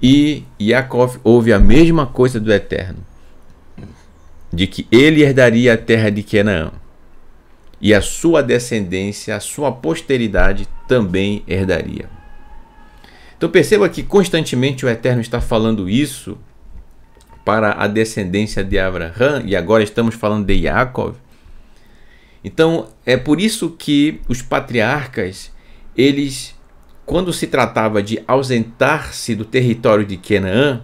E Yaakov ouve a mesma coisa do Eterno. de que ele herdaria a terra de Canaã, e a sua descendência, a sua posteridade também herdaria. Então perceba que constantemente o Eterno está falando isso para a descendência de Abraão, e agora estamos falando de Yaakov. Então é por isso que os patriarcas, eles, quando se tratava de ausentar-se do território de Canaã,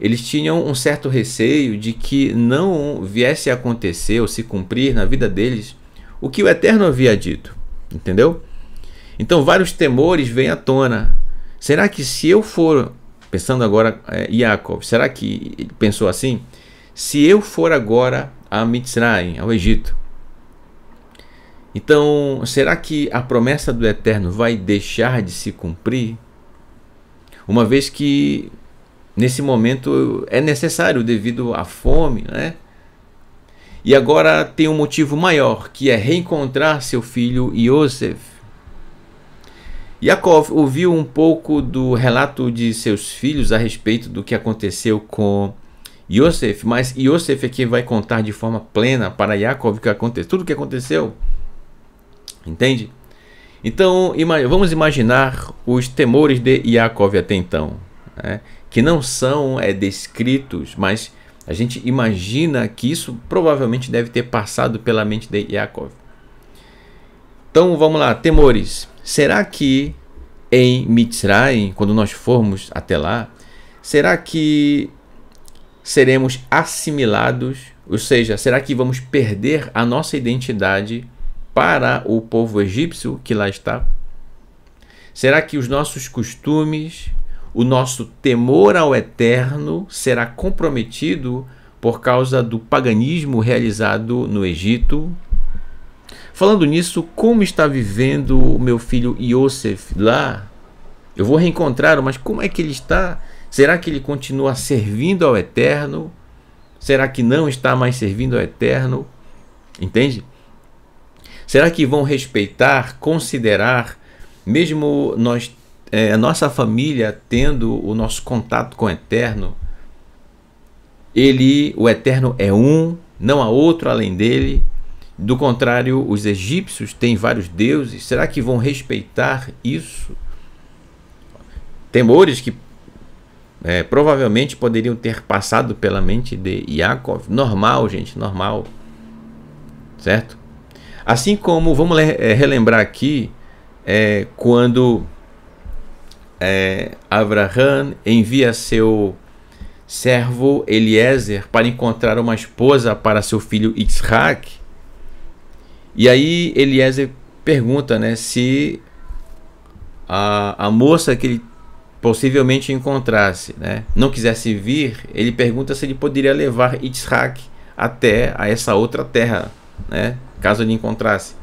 eles tinham um certo receio de que não viesse a acontecer ou se cumprir na vida deles o que o Eterno havia dito, entendeu? Então vários temores vêm à tona. Será que se eu for, pensando agora Yaakov, será que ele pensou assim? Se eu for agora a Mitzrayim, ao Egito, então será que a promessa do Eterno vai deixar de se cumprir? Uma vez que nesse momento é necessário devido à fome, né? E agora tem um motivo maior, que é reencontrar seu filho Yosef. Yaakov ouviu um pouco do relato de seus filhos a respeito do que aconteceu com Yosef, mas Yosef é quem vai contar de forma plena para Yaakov tudo o que aconteceu. Entende? Então vamos imaginar os temores de Yaakov até então, né? Que não são descritos, mas a gente imagina que isso provavelmente deve ter passado pela mente de Yaakov. Então vamos lá, temores. Será que em Mitzrayim, quando nós formos até lá, será que seremos assimilados? Ou seja, será que vamos perder a nossa identidade para o povo egípcio que lá está? Será que os nossos costumes, o nosso temor ao Eterno será comprometido por causa do paganismo realizado no Egito? Falando nisso, como está vivendo o meu filho Yosef lá? Eu vou reencontrá-lo, mas como é que ele está? Será que ele continua servindo ao Eterno? Será que não está mais servindo ao Eterno? Entende? Será que vão respeitar, considerar, mesmo nós, a nossa família tendo o nosso contato com o Eterno, o Eterno é um, não há outro além dele? Do contrário, os egípcios têm vários deuses. Será que vão respeitar isso? Temores que provavelmente poderiam ter passado pela mente de Yaakov. Normal, gente, normal. Certo? Assim como, vamos relembrar aqui, quando Abraão envia seu servo Eliezer para encontrar uma esposa para seu filho Isaac. E aí Eliezer pergunta, né, se a moça que ele possivelmente encontrasse, né, não quisesse vir, ele pergunta se ele poderia levar Isaac até a essa outra terra, né, caso ele encontrasse.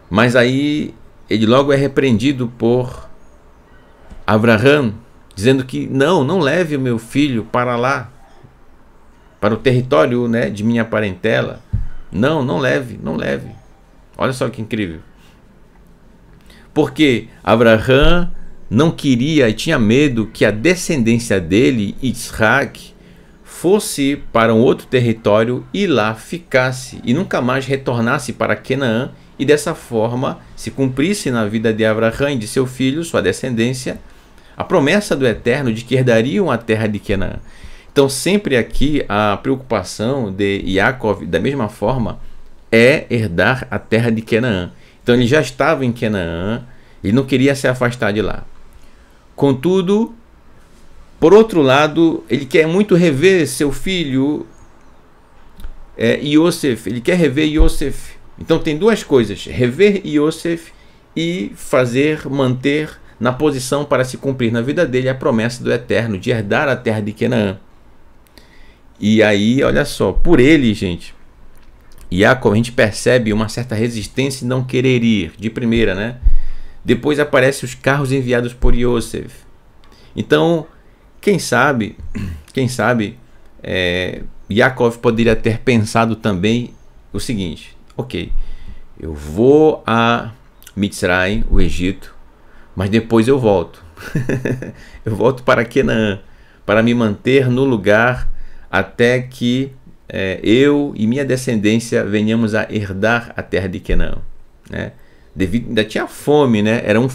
Mas aí ele logo é repreendido por Abraão, dizendo que não leve o meu filho para lá, para o território, né, de minha parentela. Não leve. Olha só que incrível. Porque Abraão não queria e tinha medo que a descendência dele, Isaac, fosse para um outro território e lá ficasse e nunca mais retornasse para Canaã, e dessa forma se cumprisse na vida de Abraão e de seu filho, sua descendência, a promessa do Eterno de que herdariam a terra de Canaã. Então sempre aqui a preocupação de Yaakov, da mesma forma, é herdar a terra de Canaã. Então ele já estava em Canaã e não queria se afastar de lá. Contudo, por outro lado, ele quer muito rever seu filho Yosef. Ele quer rever Yosef. Então tem duas coisas: rever Yosef e manter na posição para se cumprir na vida dele a promessa do Eterno de herdar a terra de Canaã. E aí, olha só, por ele, gente, Yaakov, a gente percebe uma certa resistência em não querer ir, de primeira, né? Depois aparecem os carros enviados por Yosef. Então, quem sabe, Yaakov poderia ter pensado também o seguinte: ok, eu vou a Mitzrayim, o Egito, mas depois eu volto. Eu volto para Canaã, para me manter no lugar até que eu e minha descendência venhamos a herdar a terra de Canaã, né? Ainda tinha fome, né? Era um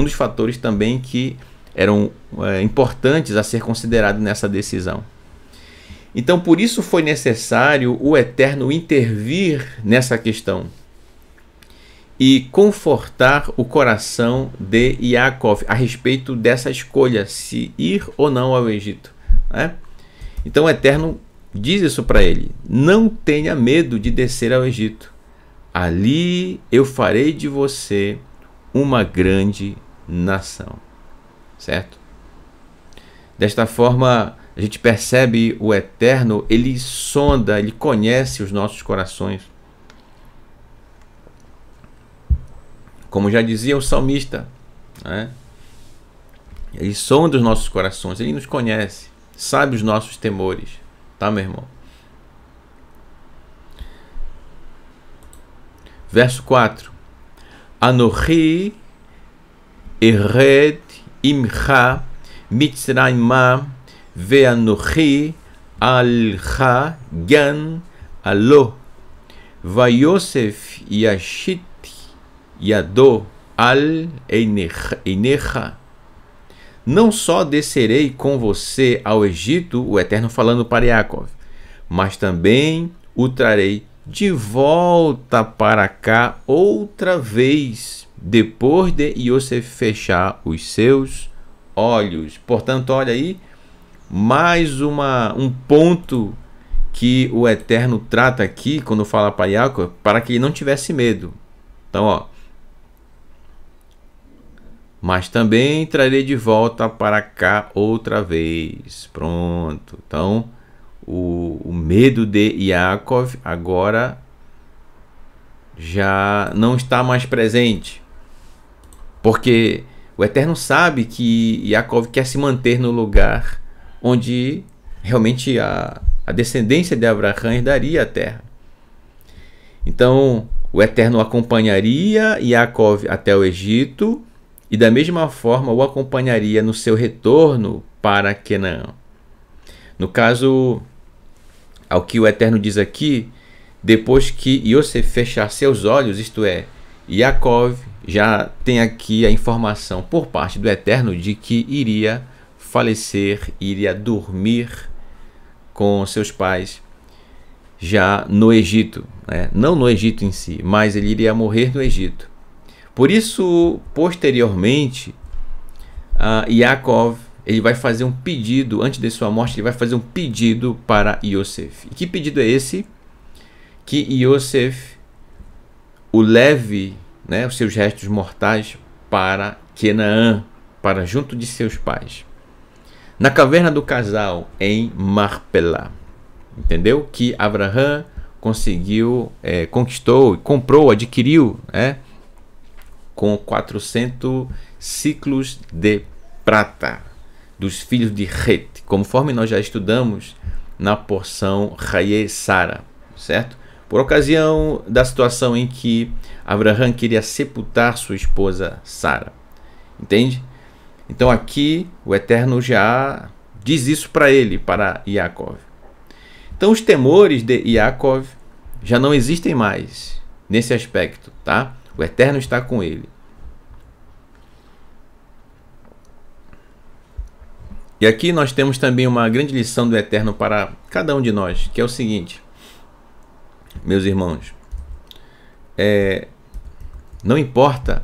dos fatores também que eram importantes a ser considerado nessa decisão. Então, por isso foi necessário o Eterno intervir nessa questão e confortar o coração de Yaakov a respeito dessa escolha, se ir ou não ao Egito, né? Então o Eterno diz isso para ele: não tenha medo de descer ao Egito. Ali eu farei de você uma grande nação. Certo? Desta forma, a gente percebe o Eterno, ele sonda, ele conhece os nossos corações. Como já dizia o salmista, né? Ele sonda os nossos corações, ele nos conhece, sabe os nossos temores. Tá, meu irmão? Verso 4. Anochi ered imcha mitzrayma ve'anochi alcha gan alo vayosef yashit yado al einecha. Não só descerei com você ao Egito, o Eterno falando para Yaakov, mas também o trarei de volta para cá outra vez, depois de Yosef fechar os seus olhos. Portanto, olha aí, mais um ponto que o Eterno trata aqui, quando fala para Yaakov, para que ele não tivesse medo. Então, ó, mas também trarei de volta para cá outra vez. Pronto. Então, o medo de Yaakov agora já não está mais presente. Porque o Eterno sabe que Yaakov quer se manter no lugar onde realmente a descendência de Abraão herdaria a terra. Então, o Eterno acompanharia Yaakov até o Egito e da mesma forma o acompanharia no seu retorno para Canaã. No caso, ao que o Eterno diz aqui, depois que Yosef fechar seus olhos, isto é, Yaakov já tem aqui a informação por parte do Eterno de que iria falecer, iria dormir com seus pais já no Egito, né? Não no Egito em si, mas ele iria morrer no Egito. Por isso, posteriormente, Yaakov ele vai fazer um pedido, antes de sua morte, ele vai fazer um pedido para Yosef. E que pedido é esse? Que Yosef o leve, né, os seus restos mortais para Canaã, para junto de seus pais. Na caverna do casal, em Marpelá. Entendeu? Que Abraão conseguiu, conquistou, comprou, adquiriu, né, com 400 ciclos de prata dos filhos de Het, conforme nós já estudamos na porção Haye Sara, certo? Por ocasião da situação em que Abraão queria sepultar sua esposa Sara, entende? Então aqui o Eterno já diz isso para ele, para Yaakov. Então os temores de Yaakov já não existem mais nesse aspecto, tá? O Eterno está com ele. E aqui nós temos também uma grande lição do Eterno para cada um de nós, que é o seguinte, meus irmãos, não importa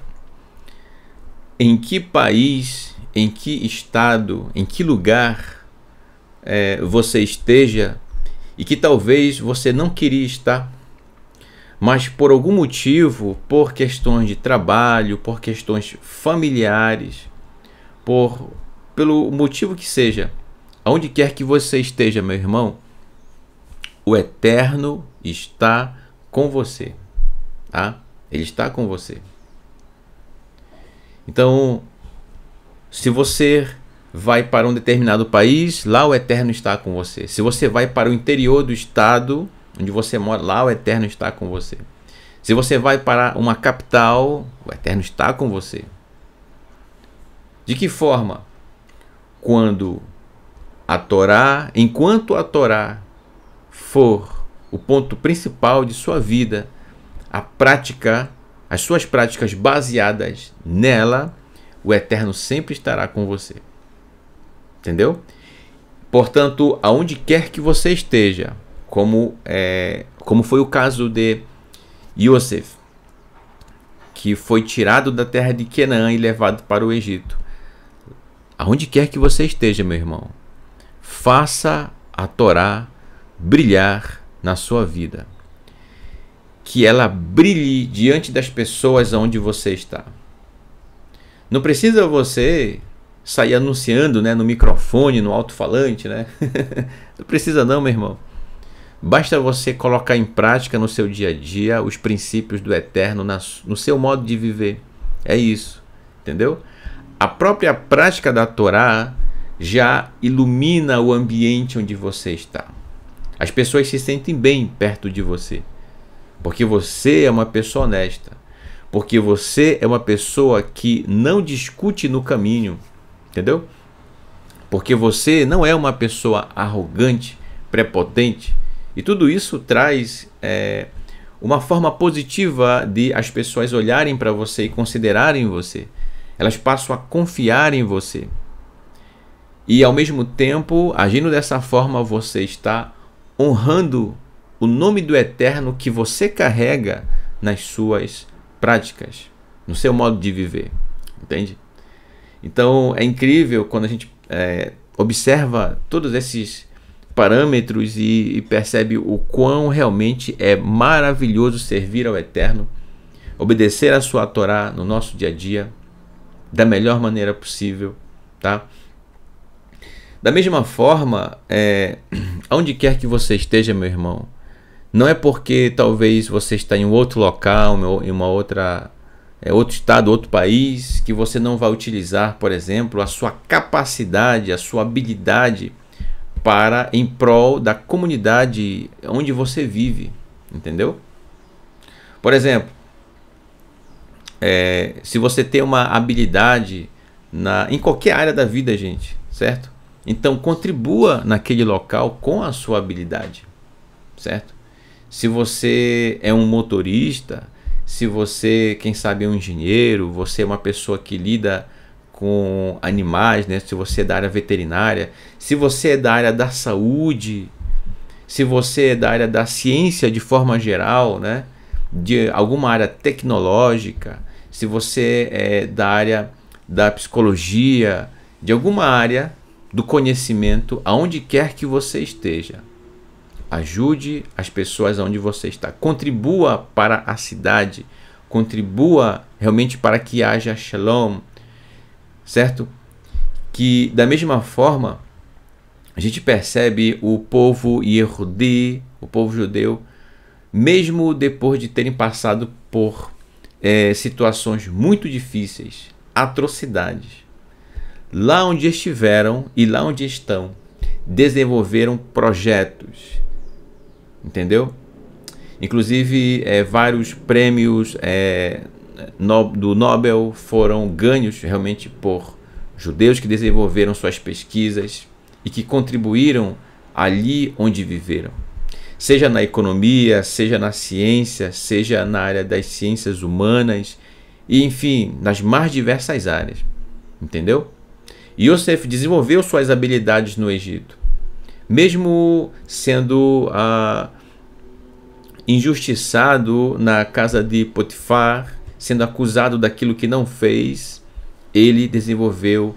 em que país, em que estado, em que lugar você esteja e que talvez você não queria estar, mas por algum motivo, por questões de trabalho, por questões familiares, pelo motivo que seja, aonde quer que você esteja, meu irmão, o Eterno está com você, tá? Ele está com você. Então, se você vai para um determinado país, lá o Eterno está com você. Se você vai para o interior do estado onde você mora, lá o Eterno está com você. Se você vai para uma capital, o Eterno está com você. De que forma? Enquanto a Torá for o ponto principal de sua vida, a prática, as suas práticas baseadas nela, o Eterno sempre estará com você. Entendeu? Portanto, aonde quer que você esteja, como foi o caso de Yosef, que foi tirado da terra de Canaã e levado para o Egito. Aonde quer que você esteja, meu irmão, faça a Torá brilhar na sua vida. Que ela brilhe diante das pessoas onde você está. Não precisa você sair anunciando, né, no microfone, no alto-falante, né? Não precisa não, meu irmão. Basta você colocar em prática no seu dia a dia os princípios do Eterno no seu modo de viver. É isso, entendeu? A própria prática da Torá já ilumina o ambiente onde você está. As pessoas se sentem bem perto de você, porque você é uma pessoa honesta, porque você é uma pessoa que não discute no caminho, entendeu? Porque você não é uma pessoa arrogante, prepotente. E tudo isso traz uma forma positiva de as pessoas olharem para você e considerarem você. Elas passam a confiar em você. E ao mesmo tempo, agindo dessa forma, você está honrando o nome do Eterno que você carrega nas suas práticas, no seu modo de viver. Entende? Então é incrível quando a gente observa todos esses parâmetros e percebe o quão realmente é maravilhoso servir ao Eterno, obedecer a sua Torá no nosso dia a dia da melhor maneira possível, tá? Da mesma forma, onde quer que você esteja, meu irmão, não é porque talvez você está em um outro local, em uma outra outro estado, outro país, que você não vai utilizar, por exemplo, a sua capacidade, a sua habilidade em prol da comunidade onde você vive, entendeu? Por exemplo, se você tem uma habilidade em qualquer área da vida, gente, certo? Então contribua naquele local com a sua habilidade, certo? Se você é um motorista, se você, quem sabe, é um engenheiro, você é uma pessoa que lida com animais, né? Se você é da área veterinária, se você é da área da saúde, se você é da área da ciência de forma geral, né? De alguma área tecnológica, se você é da área da psicologia, de alguma área do conhecimento, aonde quer que você esteja, ajude as pessoas onde você está, contribua para a cidade, contribua realmente para que haja shalom, certo? Que da mesma forma a gente percebe o povo Yehudi, o povo judeu, mesmo depois de terem passado por situações muito difíceis, atrocidades, lá onde estiveram e lá onde estão, desenvolveram projetos, entendeu? Inclusive vários prêmios do Nobel foram ganhos realmente por judeus que desenvolveram suas pesquisas e que contribuíram ali onde viveram, seja na economia, seja na ciência, seja na área das ciências humanas, e enfim, nas mais diversas áreas, entendeu? Yosef desenvolveu suas habilidades no Egito, mesmo sendo injustiçado na casa de Potifar, sendo acusado daquilo que não fez, ele desenvolveu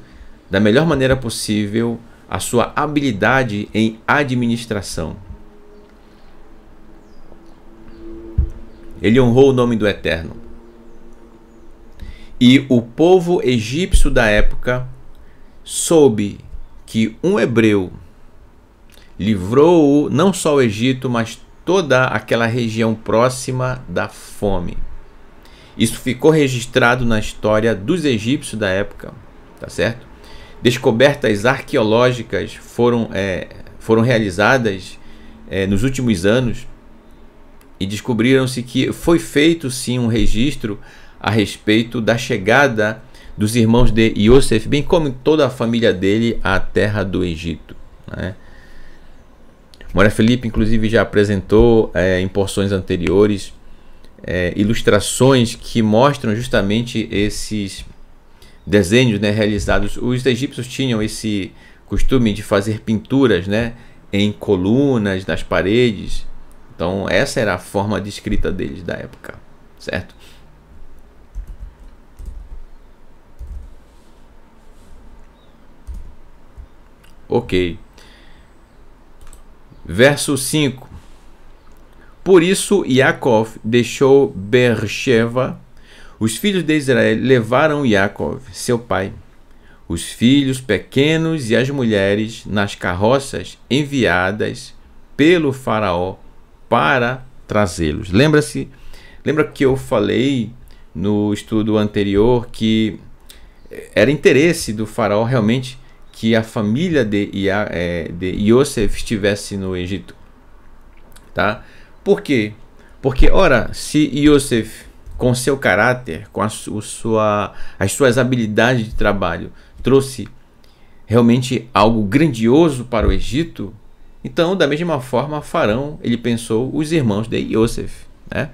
da melhor maneira possível a sua habilidade em administração. Ele honrou o nome do Eterno. E o povo egípcio da época soube que um hebreu livrou não só o Egito, mas toda aquela região próxima da fome. Isso ficou registrado na história dos egípcios da época, tá certo? Descobertas arqueológicas foram realizadas nos últimos anos e descobriram-se que foi feito sim um registro a respeito da chegada dos irmãos de Yosef, bem como toda a família dele, à terra do Egito, né? Moura Felipe, inclusive, já apresentou em porções anteriores ilustrações que mostram justamente esses desenhos, né, realizados. Os egípcios tinham esse costume de fazer pinturas, né, em colunas, nas paredes. Então essa era a forma de escrita deles da época, certo? Ok. Verso 5. Por isso Yaakov deixou Beersheva. Os filhos de Israel levaram Yaakov, seu pai, os filhos pequenos e as mulheres nas carroças enviadas pelo faraó para trazê-los. Lembra que eu falei no estudo anterior que era interesse do faraó realmente que a família de Yosef estivesse no Egito, tá? Por quê? Porque, ora, se Yosef, com seu caráter, com as suas habilidades de trabalho, trouxe realmente algo grandioso para o Egito, então, da mesma forma, Faraó, ele pensou os irmãos de Yosef, né?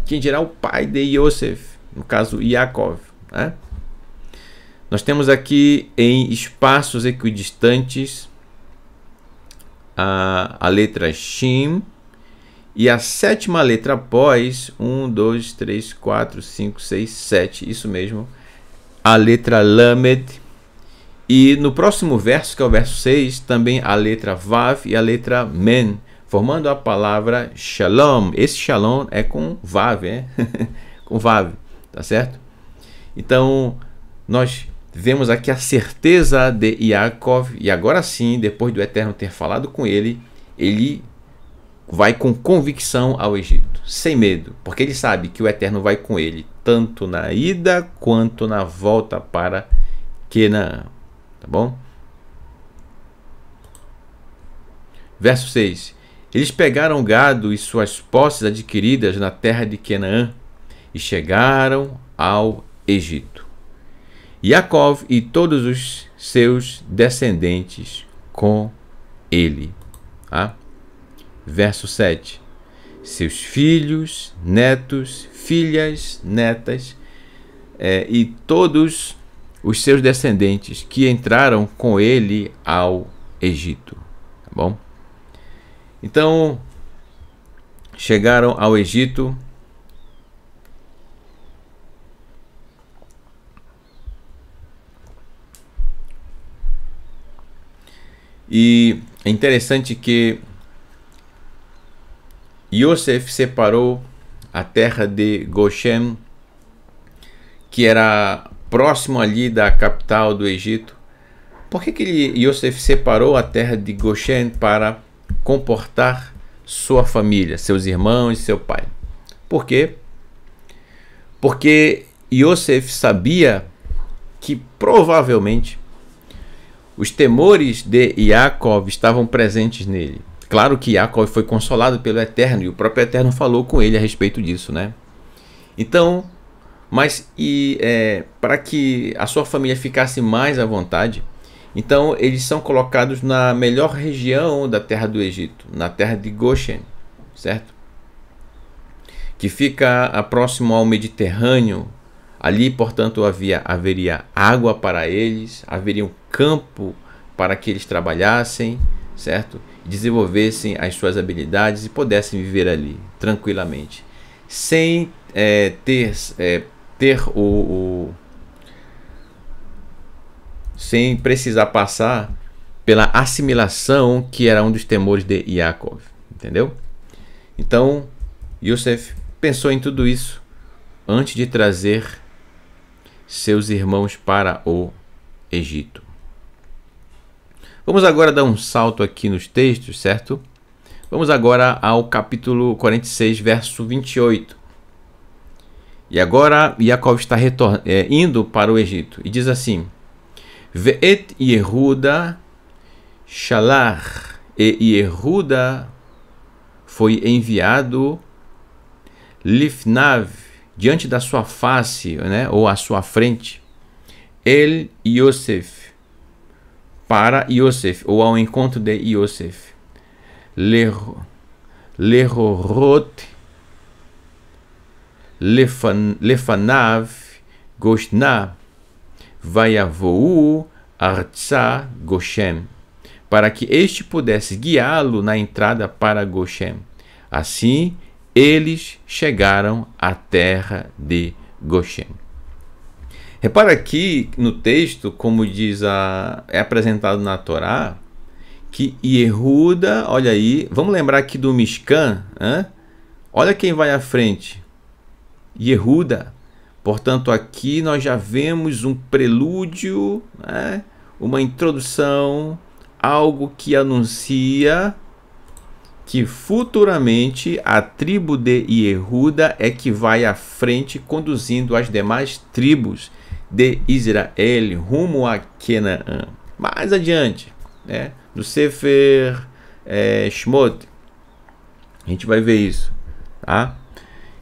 Quem dirá o pai de Yosef, no caso Yaakov, né? Nós temos aqui em espaços equidistantes a letra Shin e a sétima letra após 1, 2, 3, 4, 5, 6, 7, isso mesmo, a letra Lamed. E no próximo verso, que é o verso 6, também a letra Vav e a letra Men, formando a palavra Shalom. Esse Shalom é com Vav, né? Com Vav, tá certo? Então, nós vemos aqui a certeza de Yaakov, e agora sim, depois do Eterno ter falado com ele, ele vai com convicção ao Egito, sem medo, porque ele sabe que o Eterno vai com ele, tanto na ida quanto na volta para Canaã. Tá bom? Verso 6. Eles pegaram gado e suas posses adquiridas na terra de Canaã e chegaram ao Egito. Yaakov e todos os seus descendentes com ele. Tá? Verso 7. Seus filhos, netos, filhas, netas e todos os seus descendentes que entraram com ele ao Egito. Tá bom? Então, chegaram ao Egito. E é interessante que Yosef separou a terra de Goshen, que era próximo ali da capital do Egito. Por que Yosef separou a terra de Goshen para comportar sua família, seus irmãos e seu pai? Por quê? Porque Yosef sabia que provavelmente os temores de Yaakov estavam presentes nele. Claro que Yaakov foi consolado pelo Eterno e o próprio Eterno falou com ele a respeito disso, né? Então, para que a sua família ficasse mais à vontade, então eles são colocados na melhor região da terra do Egito, na terra de Goshen, certo? Que fica próximo ao Mediterrâneo. Ali, portanto, haveria água para eles, haveria um campo para que eles trabalhassem, certo? Desenvolvessem as suas habilidades e pudessem viver ali tranquilamente, sem sem precisar passar pela assimilação, que era um dos temores de Yaakov, entendeu? Então, Yosef pensou em tudo isso antes de trazer seus irmãos para o Egito. Vamos agora dar um salto aqui nos textos, certo? Vamos agora ao capítulo 46, verso 28. E agora Yaakov está indo para o Egito. E diz assim: Ve'et Yehuda Shalar. E Yehuda foi enviado Lifnav, diante da sua face, né, ou à sua frente, El Yosef, para Yosef, ou ao encontro de Yosef. Lerorot, Lefanav, Goshna, Vayavou, Artsá, Goshen, para que este pudesse guiá-lo na entrada para Goshen. Assim, eles chegaram à terra de Goshen. Repara aqui no texto, como diz é apresentado na Torá, que Yehuda, olha aí, vamos lembrar aqui do Mishkan, olha quem vai à frente, Yehuda. Portanto, aqui nós já vemos um prelúdio, uma introdução, algo que anuncia que futuramente a tribo de Yehuda é que vai à frente, conduzindo as demais tribos de Israel rumo a Canaã. Mais adiante, do Sefer Shmot, a gente vai ver isso, tá?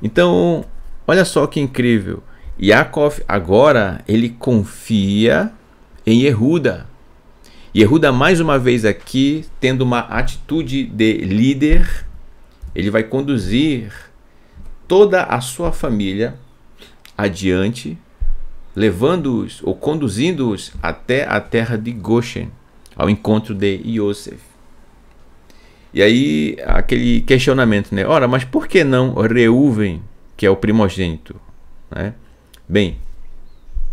Então, olha só que incrível. Yaakov agora ele confia em Yehuda. Yehuda mais uma vez aqui tendo uma atitude de líder, ele vai conduzir toda a sua família adiante, levando-os ou conduzindo-os até a terra de Goshen, ao encontro de Yosef. E aí aquele questionamento, ora, mas por que não Reuven, que é o primogênito, Bem,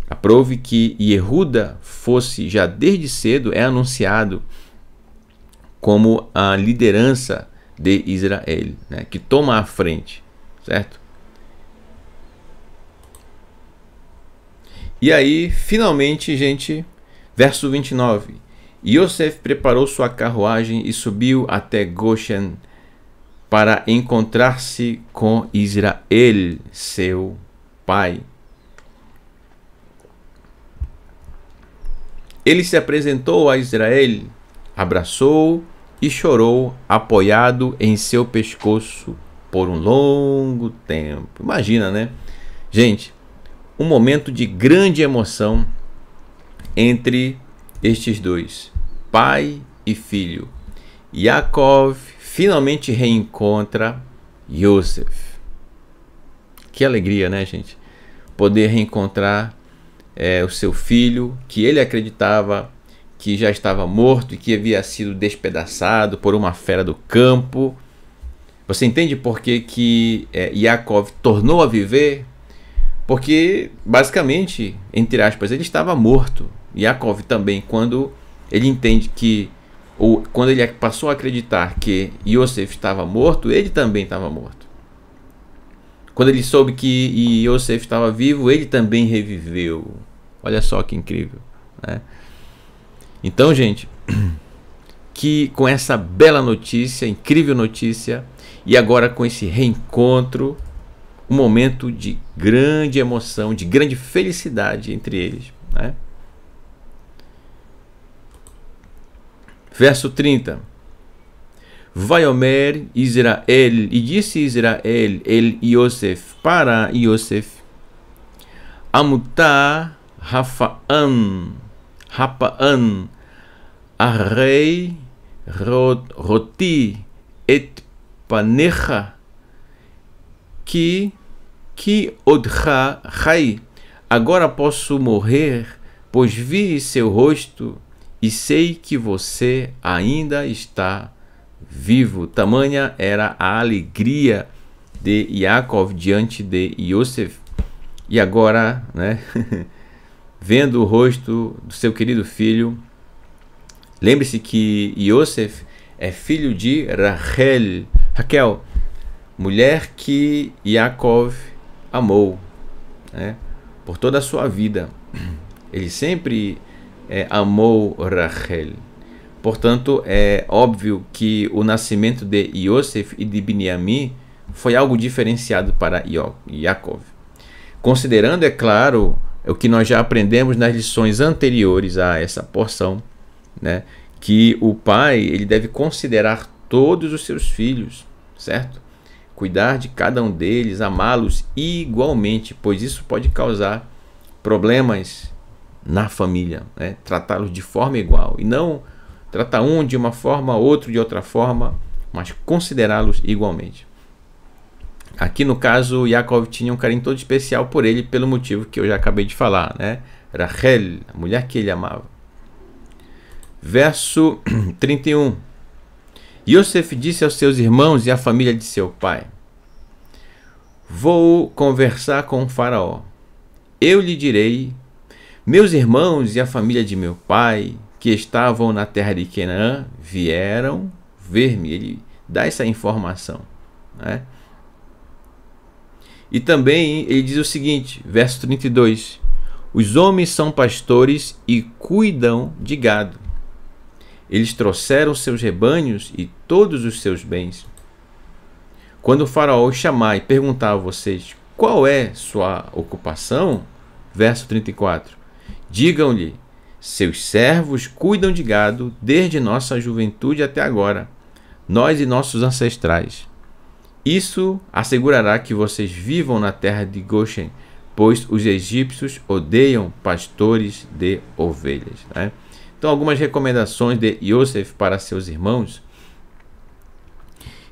aprove que Yehuda fosse já desde cedo anunciado como a liderança de Israel, que toma a frente, certo? E aí, finalmente, gente, verso 29. Yosef preparou sua carruagem e subiu até Goshen para encontrar-se com Israel, seu pai. Ele se apresentou a Israel, abraçou e chorou, apoiado em seu pescoço por um longo tempo. Imagina, Gente, um momento de grande emoção entre estes dois, pai e filho. Yaakov finalmente reencontra Yosef. Que alegria, gente? Poder reencontrar o seu filho, que ele acreditava que já estava morto e que havia sido despedaçado por uma fera do campo. Você entende por que Yaakov tornou a viver? Porque, basicamente, entre aspas, ele estava morto. Yaakov também, quando ele entende que, ou quando ele passou a acreditar que Yosef estava morto, ele também estava morto. Quando ele soube que Yosef estava vivo, ele também reviveu. Olha só que incrível, Então, gente, que com essa bela notícia, incrível notícia, e agora com esse reencontro, um momento de grande emoção, de grande felicidade entre eles, Verso 30. Vaiomer Israel, e disse Israel el Yosef, para Yosef, Amutá Rafaan, Arrei Roti et Panecha, que Odcha Chai, agora posso morrer, pois vi seu rosto e sei que você ainda está vivo. Tamanha era a alegria de Yaakov diante de Yosef. E agora, vendo o rosto do seu querido filho, lembre-se que Yosef é filho de Raquel, mulher que Yaakov amou, por toda a sua vida. Ele sempre amou Rachel. Portanto, é óbvio que o nascimento de Yosef e de Binyamin foi algo diferenciado para Yaakov. Considerando, é claro, o que nós já aprendemos nas lições anteriores a essa porção, que o pai ele deve considerar todos os seus filhos, certo? Cuidar de cada um deles, amá-los igualmente, pois isso pode causar problemas na família, tratá-los de forma igual e não tratar um de uma forma, outro de outra forma, mas considerá-los igualmente. Aqui no caso, Yaakov tinha um carinho todo especial por ele, pelo motivo que eu já acabei de falar, né? Rachel, a mulher que ele amava. Verso 31. Yosef disse aos seus irmãos e à família de seu pai: vou conversar com o faraó. Eu lhe direi: meus irmãos e a família de meu pai, que estavam na terra de Canaã, vieram ver-me. Ele dá essa informação, né? E também ele diz o seguinte, verso 32. Os homens são pastores e cuidam de gado. Eles trouxeram seus rebanhos e todos os seus bens. Quando o faraó os chamar e perguntar a vocês qual é sua ocupação, verso 34, digam-lhe: seus servos cuidam de gado desde nossa juventude até agora, nós e nossos ancestrais. Isso assegurará que vocês vivam na terra de Goshen, pois os egípcios odeiam pastores de ovelhas, né? Então, algumas recomendações de Yosef para seus irmãos,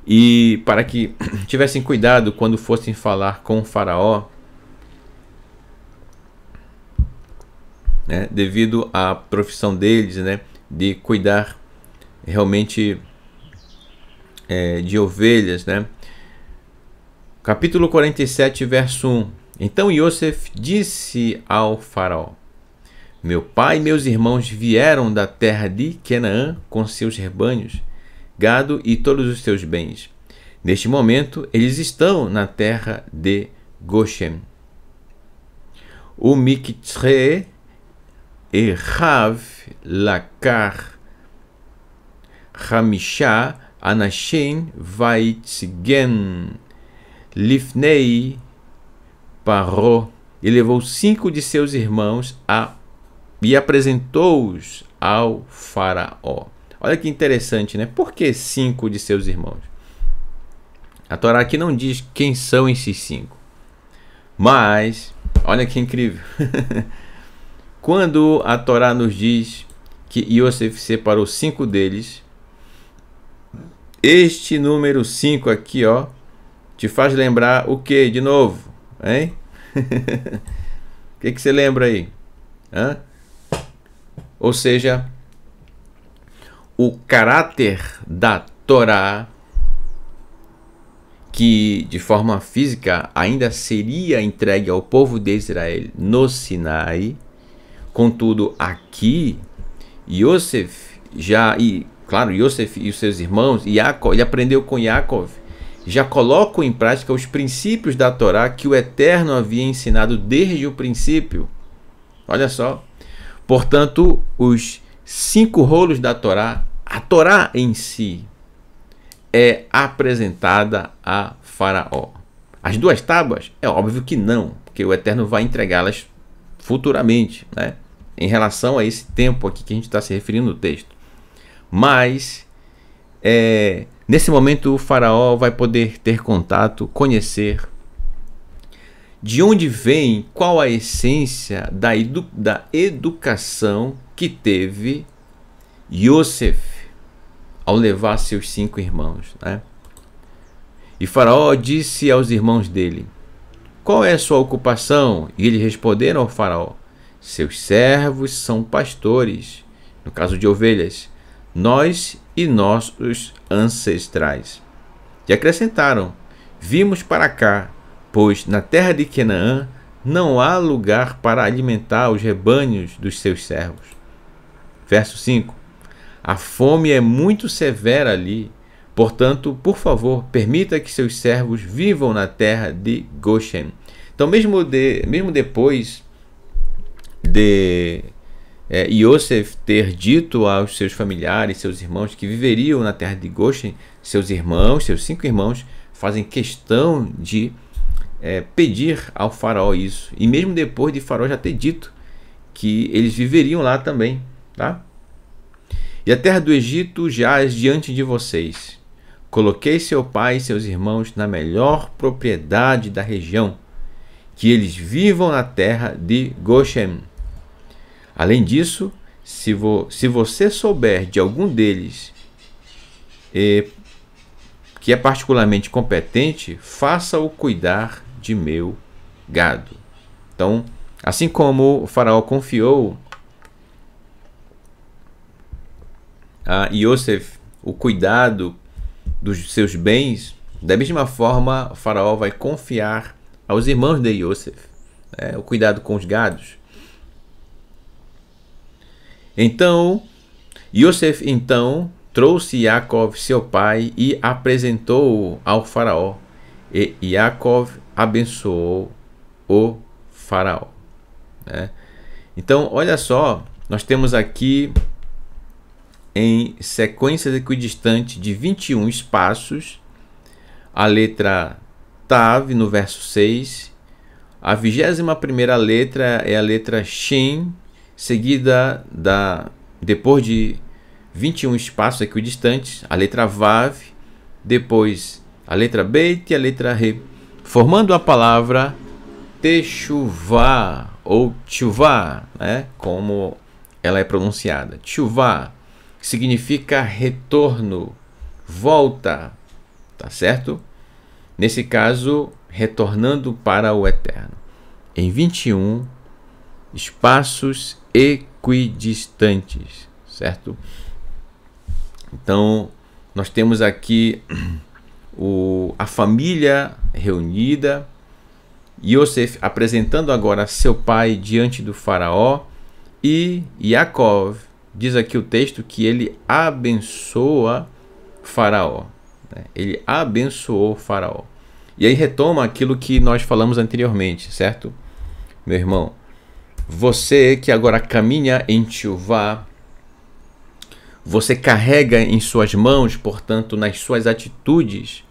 e para que tivessem cuidado quando fossem falar com o faraó, né, devido à profissão deles, né, de cuidar realmente de ovelhas, né? Capítulo 47, verso 1. Então Yosef disse ao faraó: meu pai e meus irmãos vieram da terra de Canaã com seus rebanhos, gado e todos os seus bens. Neste momento, eles estão na terra de Goshen. O Miktre e Rav Lakar Hamisha Anashin Vaitzigen Lifnei Paró. E levou 5 de seus irmãos e apresentou-os ao faraó. Olha que interessante, né? Por que 5 de seus irmãos? A Torá aqui não diz quem são esses 5. Mas, olha que incrível. Quando a Torá nos diz que Yosef separou 5 deles, este número 5 aqui, ó, te faz lembrar o que de novo? Hein? O que você lembra aí? Hã? Ou seja, o caráter da Torá, que de forma física ainda seria entregue ao povo de Israel no Sinai, contudo aqui, Yosef Yosef e os seus irmãos, Yaakov, ele aprendeu com Yaakov, já colocam em prática os princípios da Torá que o Eterno havia ensinado desde o princípio. Olha só. Portanto, os 5 rolos da Torá, a Torá em si, é apresentada a Faraó. As 2 tábuas, é óbvio que não, porque o Eterno vai entregá-las futuramente, né? Em relação a esse tempo aqui que a gente está se referindo no texto. Mas, nesse momento, o Faraó vai poder ter contato, conhecer de onde vem, qual a essência da educação que teve Yosef ao levar seus 5 irmãos, né? E Faraó disse aos irmãos dele: qual é a sua ocupação? E eles responderam ao Faraó: seus servos são pastores, no caso de ovelhas, nós e nossos ancestrais. E acrescentaram: vimos para cá, pois na terra de Canaã não há lugar para alimentar os rebanhos dos seus servos. Verso 5. A fome é muito severa ali, portanto, por favor, permita que seus servos vivam na terra de Goshen. Então, mesmo depois de Yosef ter dito aos seus familiares, seus irmãos que viveriam na terra de Goshen, seus 5 irmãos, fazem questão de pedir ao faraó isso. E mesmo depois de faraó já ter dito que eles viveriam lá também, tá? E a terra do Egito jaz diante de vocês. Coloquei seu pai e seus irmãos na melhor propriedade da região, que eles vivam na terra de Goshen. Além disso, se você souber de algum deles que é particularmente competente, faça-o cuidar de meu gado. Então, assim como o faraó confiou a Yosef o cuidado dos seus bens, da mesma forma o faraó vai confiar aos irmãos de Yosef, o cuidado com os gados. Então, Yosef trouxe Yaakov, seu pai, e apresentou-o ao faraó. E Yaakov abençoou o faraó. Então, olha só, nós temos aqui em sequências equidistantes de 21 espaços, a letra Tav no verso 6, a 21ª letra é a letra Shin, seguida depois de 21 espaços equidistantes, a letra Vav, depois a letra Beit e a letra Re, formando a palavra Teshuvah ou Tshuvah, como ela é pronunciada. Tshuvah significa retorno, volta, tá certo? Nesse caso, retornando para o Eterno. Em 21 espaços equidistantes, certo? Então, nós temos aqui a família reunida, Yosef apresentando agora seu pai diante do faraó, e Yaakov, diz aqui o texto que ele abençoa faraó. Ele abençoou faraó. E aí retoma aquilo que nós falamos anteriormente, certo? Meu irmão, você que agora caminha em Teshuvah, você carrega em suas mãos, portanto, nas suas atitudes,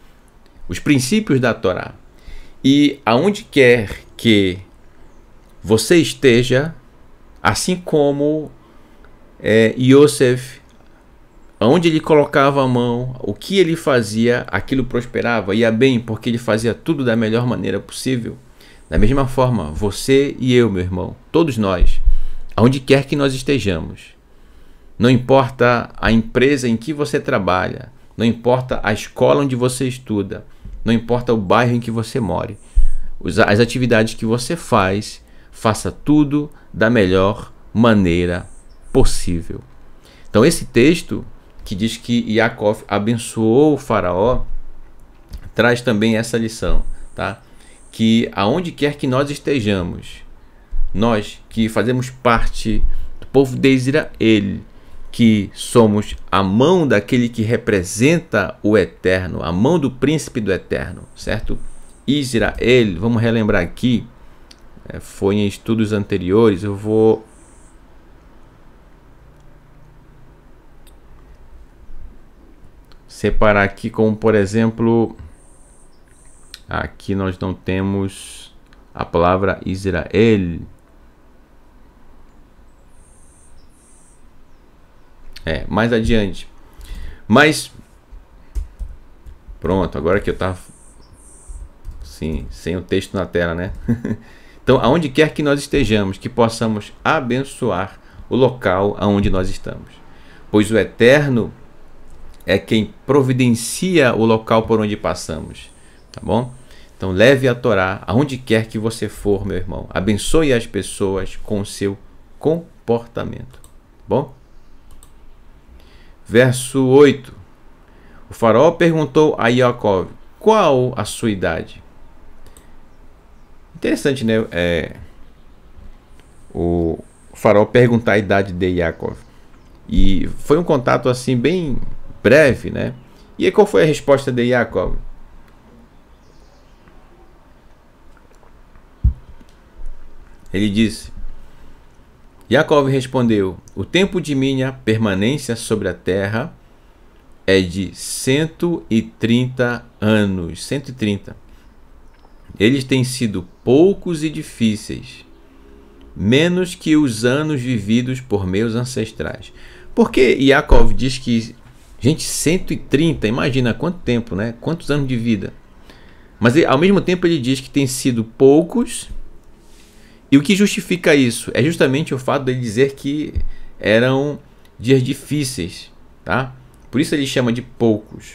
os princípios da Torá. E aonde quer que você esteja, assim como Yosef, onde ele colocava a mão, o que ele fazia, aquilo prosperava, ia bem, porque ele fazia tudo da melhor maneira possível. Da mesma forma, você e eu, meu irmão, todos nós, aonde quer que nós estejamos, não importa a empresa em que você trabalha, não importa a escola onde você estuda, não importa o bairro em que você more, as atividades que você faz, faça tudo da melhor maneira possível. Então esse texto que diz que Yaakov abençoou o faraó traz também essa lição, tá? Que aonde quer que nós estejamos, nós que fazemos parte do povo de Israel, que somos a mão daquele que representa o Eterno, a mão do príncipe do Eterno, certo? Israel, vamos relembrar aqui, foi em estudos anteriores, eu vou separar aqui como, por exemplo, aqui nós não temos a palavra Israel. Mais adiante. Mas, pronto, agora que eu estava sem o texto na tela, né? Então, aonde quer que nós estejamos, que possamos abençoar o local aonde nós estamos. Pois o Eterno é quem providencia o local por onde passamos, tá bom? Então leve a Torá aonde quer que você for, meu irmão. Abençoe as pessoas com o seu comportamento, tá bom? Verso 8. O faraó perguntou a Yaakov, qual a sua idade? Interessante, né? O faraó perguntar a idade de Yaakov. E foi um contato assim bem breve, né? E aí, qual foi a resposta de Yaakov? Ele disse: Yaakov respondeu: o tempo de minha permanência sobre a terra é de 130 anos. 130. Eles têm sido poucos e difíceis, menos que os anos vividos por meus ancestrais. Porque Yaakov diz que, gente, 130, imagina quanto tempo, né? Quantos anos de vida. Mas ao mesmo tempo ele diz que tem sido poucos. E o que justifica isso é justamente o fato de ele dizer que eram dias difíceis, tá? Por isso ele chama de poucos.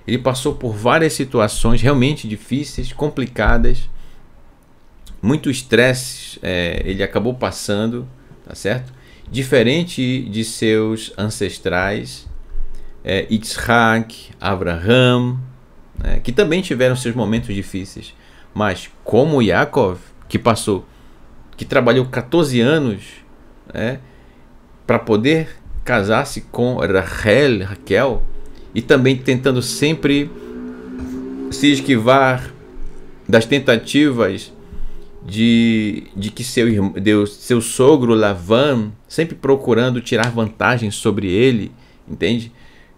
Ele passou por várias situações realmente difíceis, complicadas, muito estresse ele acabou passando, tá certo? Diferente de seus ancestrais, Yitzhak, Abraham, que também tiveram seus momentos difíceis, mas como Yaakov, que trabalhou 14 anos para poder casar-se com Raquel, e também tentando sempre se esquivar das tentativas de que seu sogro Lavan, sempre procurando tirar vantagem sobre ele, entende?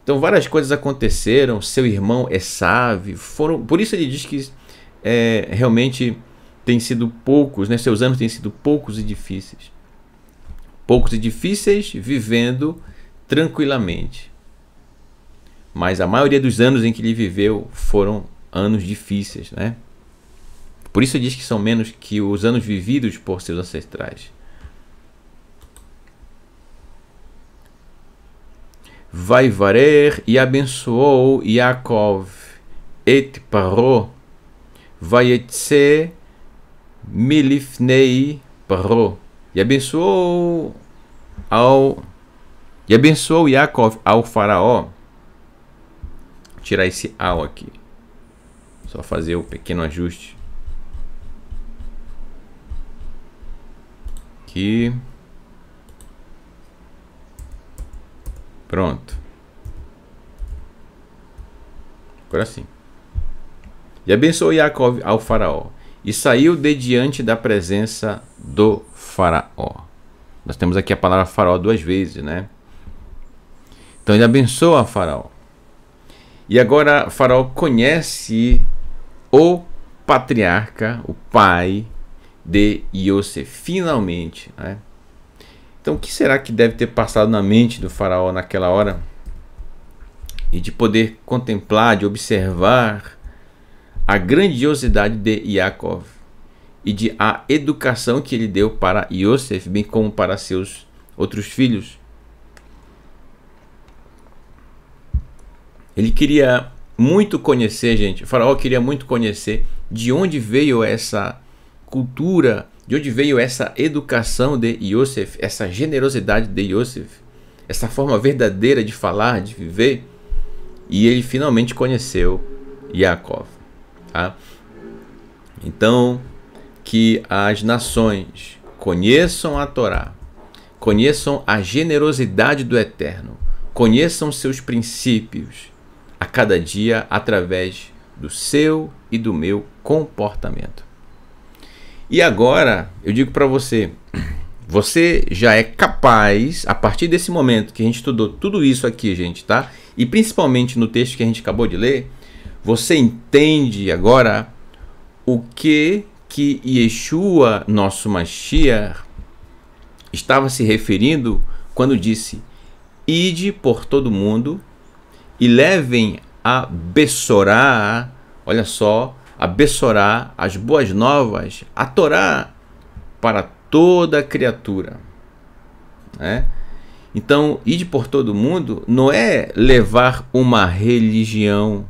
Então várias coisas aconteceram, seu irmão Esav, por isso ele diz que realmente tem sido poucos, seus anos têm sido poucos e difíceis. Poucos e difíceis, vivendo tranquilamente. Mas a maioria dos anos em que ele viveu foram anos difíceis, né? Por isso ele diz que são menos que os anos vividos por seus ancestrais. Vaivarer, e abençoou Yaakov et Paró, vayetze milifnei Paró. E abençoou Yaakov ao faraó. Vou tirar esse ao aqui. Só fazer o pequeno ajuste. Aqui. Pronto. Agora sim. E abençoou Yaakov ao faraó, e saiu de diante da presença do faraó. Nós temos aqui a palavra faraó duas vezes, né? Então ele abençoa a faraó. E agora faraó conhece o patriarca, o pai de Yosef, finalmente, né? Então o que será que deve ter passado na mente do faraó naquela hora? E de poder contemplar, de observar a grandiosidade de Yaakov e a educação que ele deu para Yosef, bem como para seus outros filhos. Ele queria muito conhecer, gente, o faraó queria muito conhecer de onde veio essa cultura, de onde veio essa educação de Yosef, essa generosidade de Yosef, essa forma verdadeira de falar, de viver. E ele finalmente conheceu Yaakov. Tá? Então, que as nações conheçam a Torá, conheçam a generosidade do Eterno, conheçam seus princípios a cada dia através do seu e do meu comportamento. E agora, eu digo para você, você já é capaz, a partir desse momento que a gente estudou tudo isso aqui, gente, tá? E principalmente no texto que a gente acabou de ler, você entende agora o que Yeshua, nosso Mashiach, estava se referindo quando disse: ide por todo mundo e levem a Bessorá, olha só, a Bessorá, as boas novas, a Torá, para toda criatura, né? Então, ide por todo mundo não é levar uma religião,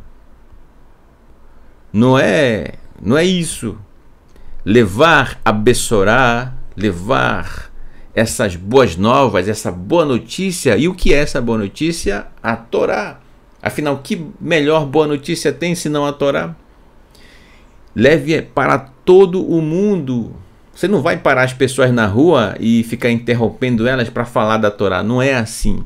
não é isso. Levar a Bessorá, levar essas boas novas, essa boa notícia. E o que é essa boa notícia? A Torá. Afinal, que melhor boa notícia tem senão a Torá? Leve para todo o mundo. Você não vai parar as pessoas na rua e ficar interrompendo elas para falar da Torá. Não é assim.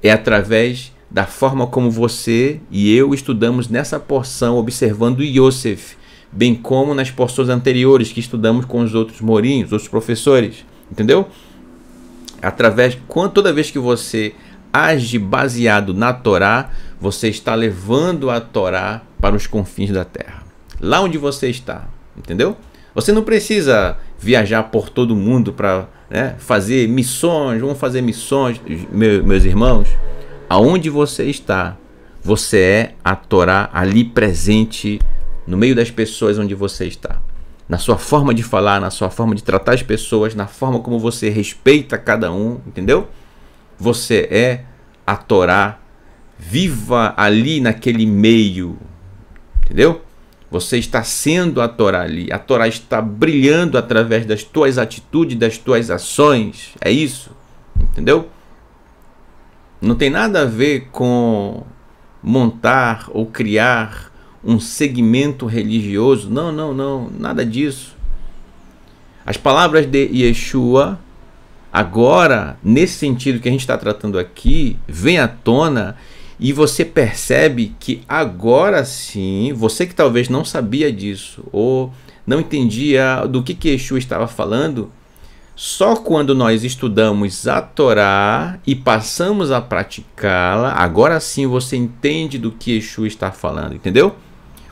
É através da forma como você e eu estudamos nessa porção, observando Yosef, bem como nas porções anteriores que estudamos com os outros morinhos, outros professores. Entendeu? Toda vez que você age baseado na Torá, você está levando a Torá para os confins da terra. Lá onde você está. Entendeu? Você não precisa viajar por todo mundo para fazer missões. Vamos fazer missões, meus irmãos. Aonde você está, você é a Torá ali presente no meio das pessoas onde você está. Na sua forma de falar, na sua forma de tratar as pessoas, na forma como você respeita cada um, entendeu? Você é a Torá Viva ali naquele meio, entendeu? Você está sendo a Torá ali. A Torá está brilhando através das tuas atitudes, das tuas ações. É isso, entendeu? Não tem nada a ver com montar ou criar um segmento religioso. Não, não, não, nada disso. As palavras de Yeshua, agora, nesse sentido que a gente está tratando aqui, vem à tona e você percebe que agora sim, você que talvez não sabia disso ou não entendia do que Yeshua estava falando, só quando nós estudamos a Torá e passamos a praticá-la, agora sim você entende do que Yeshua está falando, entendeu?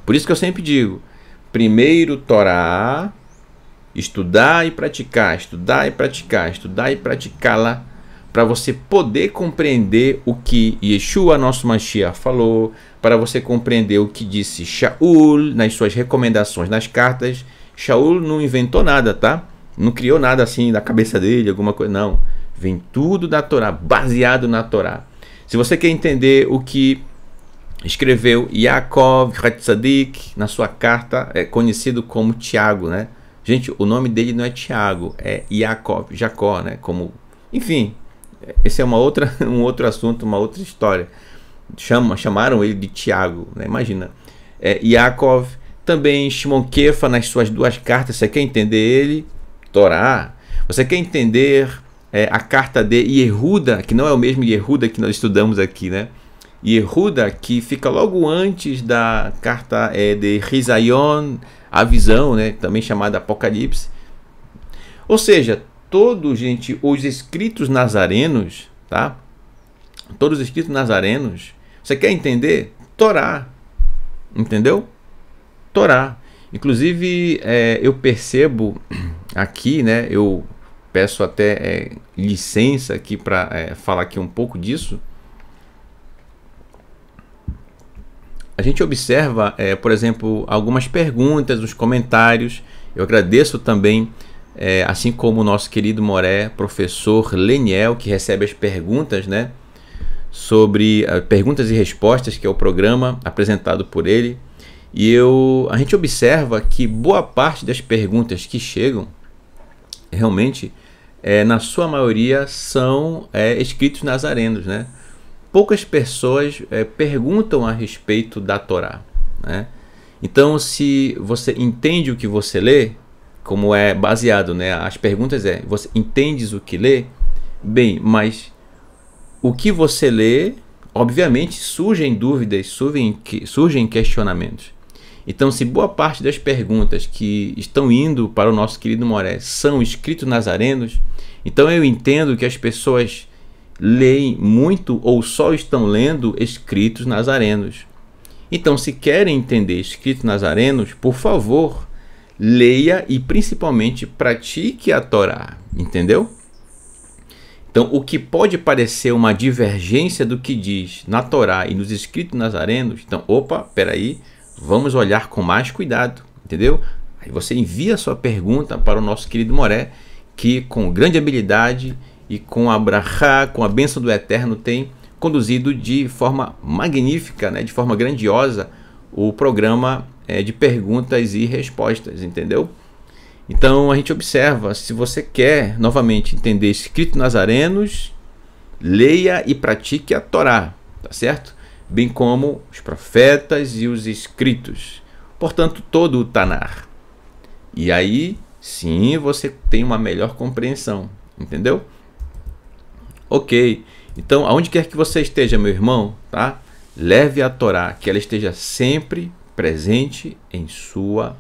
Por isso que eu sempre digo, primeiro Torá, estudar e praticar, estudar e praticar, estudar e praticá-la, para você poder compreender o que Yeshua, nosso Mashiach, falou, para você compreender o que disse Shaul nas suas recomendações nas cartas. Shaul não inventou nada, tá? Não criou nada assim da cabeça dele, alguma coisa, não. Vem tudo da Torá, baseado na Torá. Se você quer entender o que escreveu Yaakov Hatzadik na sua carta, é conhecido como Tiago, né? Gente, o nome dele não é Tiago, é Yaakov, Jacó, né? Como, enfim, esse é um outro assunto, uma outra história. Chamaram ele de Tiago, né? Imagina. Yaakov, também Shimon Kefa nas suas duas cartas. Você quer entender ele? Torá. Você quer entender a carta de Yehuda, que não é o mesmo Yehuda que nós estudamos aqui, né? Yehuda, que fica logo antes da carta de Risayon, a visão, né? Também chamada Apocalipse. Ou seja, todos, gente, os escritos nazarenos, tá? Todos os escritos nazarenos, você quer entender? Torá. Entendeu? Torá. Inclusive, eu percebo aqui, né? Eu peço até licença aqui para falar aqui um pouco disso. A gente observa, por exemplo, algumas perguntas, os comentários. Eu agradeço também, assim como o nosso querido Moré, professor Leniel, que recebe as perguntas, né? Sobre perguntas e respostas, que é o programa apresentado por ele. E a gente observa que boa parte das perguntas que chegam, realmente, na sua maioria, são escritos nazarenos, né? Poucas pessoas perguntam a respeito da Torá, né? Então, se você entende o que você lê, como é baseado, né? As perguntas você entendes o que lê? Bem, mas o que você lê, obviamente, surgem dúvidas, surgem questionamentos. Então, se boa parte das perguntas que estão indo para o nosso querido Moré são escritos nazarenos, então eu entendo que as pessoas leem muito ou só estão lendo escritos nazarenos. Então, se querem entender escritos nazarenos, por favor, leia e principalmente pratique a Torá, entendeu? Então, o que pode parecer uma divergência do que diz na Torá e nos escritos nazarenos, então, peraí, vamos olhar com mais cuidado, entendeu? Aí você envia a sua pergunta para o nosso querido Moré, que com grande habilidade e com a brachá, com a bênção do Eterno, tem conduzido de forma magnífica, né, de forma grandiosa, o programa de perguntas e respostas, entendeu? Então a gente observa, se você quer novamente entender escritos nazarenos, leia e pratique a Torá, tá certo? Bem como os profetas e os escritos, portanto todo o Tanar. E aí sim você tem uma melhor compreensão, entendeu? Ok, então aonde quer que você esteja, meu irmão, tá? Leve a Torá, que ela esteja sempre presente em sua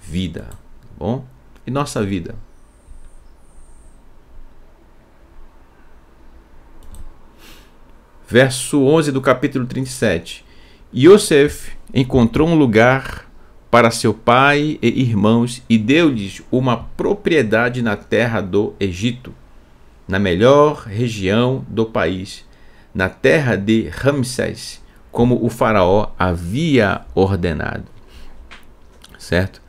vida, tá bom? E nossa vida. Verso 11 do capítulo 37. Yosef encontrou um lugar para seu pai e irmãos e deu-lhes uma propriedade na terra do Egito, na melhor região do país, na terra de Ramsés, como o faraó havia ordenado. Certo?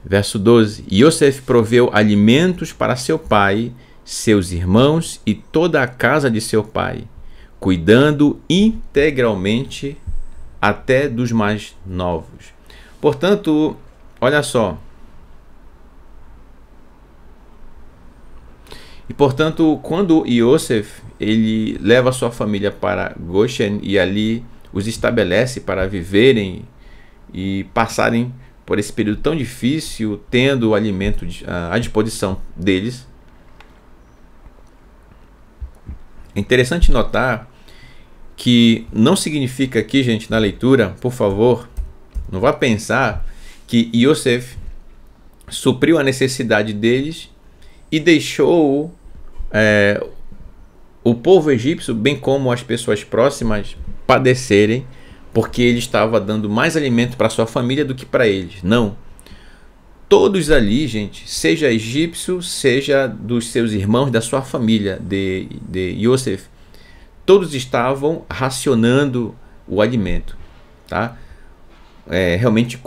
Verso 12. Yosef proveu alimentos para seu pai, seus irmãos e toda a casa de seu pai. cuidando integralmente até dos mais novos. Portanto, olha só. E portanto, quando Yosef ele leva a sua família para Goshen e ali os estabelece para viverem e passarem por esse período tão difícil, tendo o alimento à disposição deles, é interessante notar que não significa aqui, gente, na leitura, por favor, não vá pensar que Yosef supriu a necessidade deles e deixou o povo egípcio, bem como as pessoas próximas, padecerem, porque ele estava dando mais alimento para sua família do que para eles. Não. Todos ali, gente, seja egípcio, seja dos seus irmãos, da sua família, de Yosef, todos estavam racionando o alimento, tá? Realmente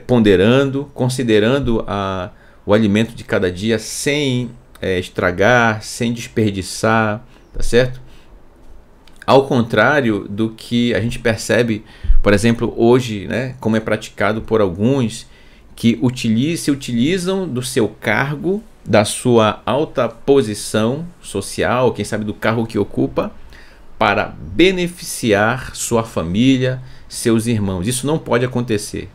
ponderando, considerando o alimento de cada dia sem estragar, sem desperdiçar, tá certo? Ao contrário do que a gente percebe, por exemplo, hoje, né, como é praticado por alguns que se utilizam do seu cargo, da sua alta posição social, quem sabe do cargo que ocupa, para beneficiar sua família, seus irmãos. Isso não pode acontecer.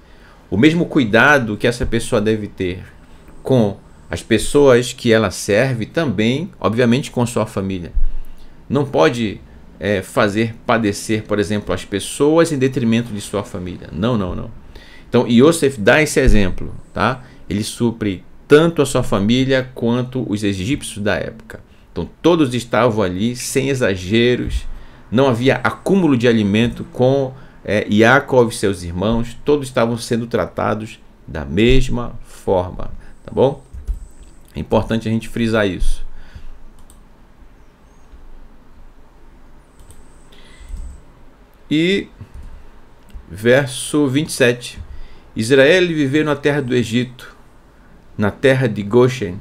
O mesmo cuidado que essa pessoa deve ter com as pessoas que ela serve, também, obviamente, com sua família. Não pode fazer padecer, por exemplo, as pessoas em detrimento de sua família. Não, não, não. Então, Yosef dá esse exemplo, tá? Ele supre tanto a sua família quanto os egípcios da época. Então, todos estavam ali sem exageros, não havia acúmulo de alimento com Yaakov e seus irmãos, todos estavam sendo tratados da mesma forma, tá bom? É importante a gente frisar isso. E verso 27. Israel viveu na terra do Egito, na terra de Goshen.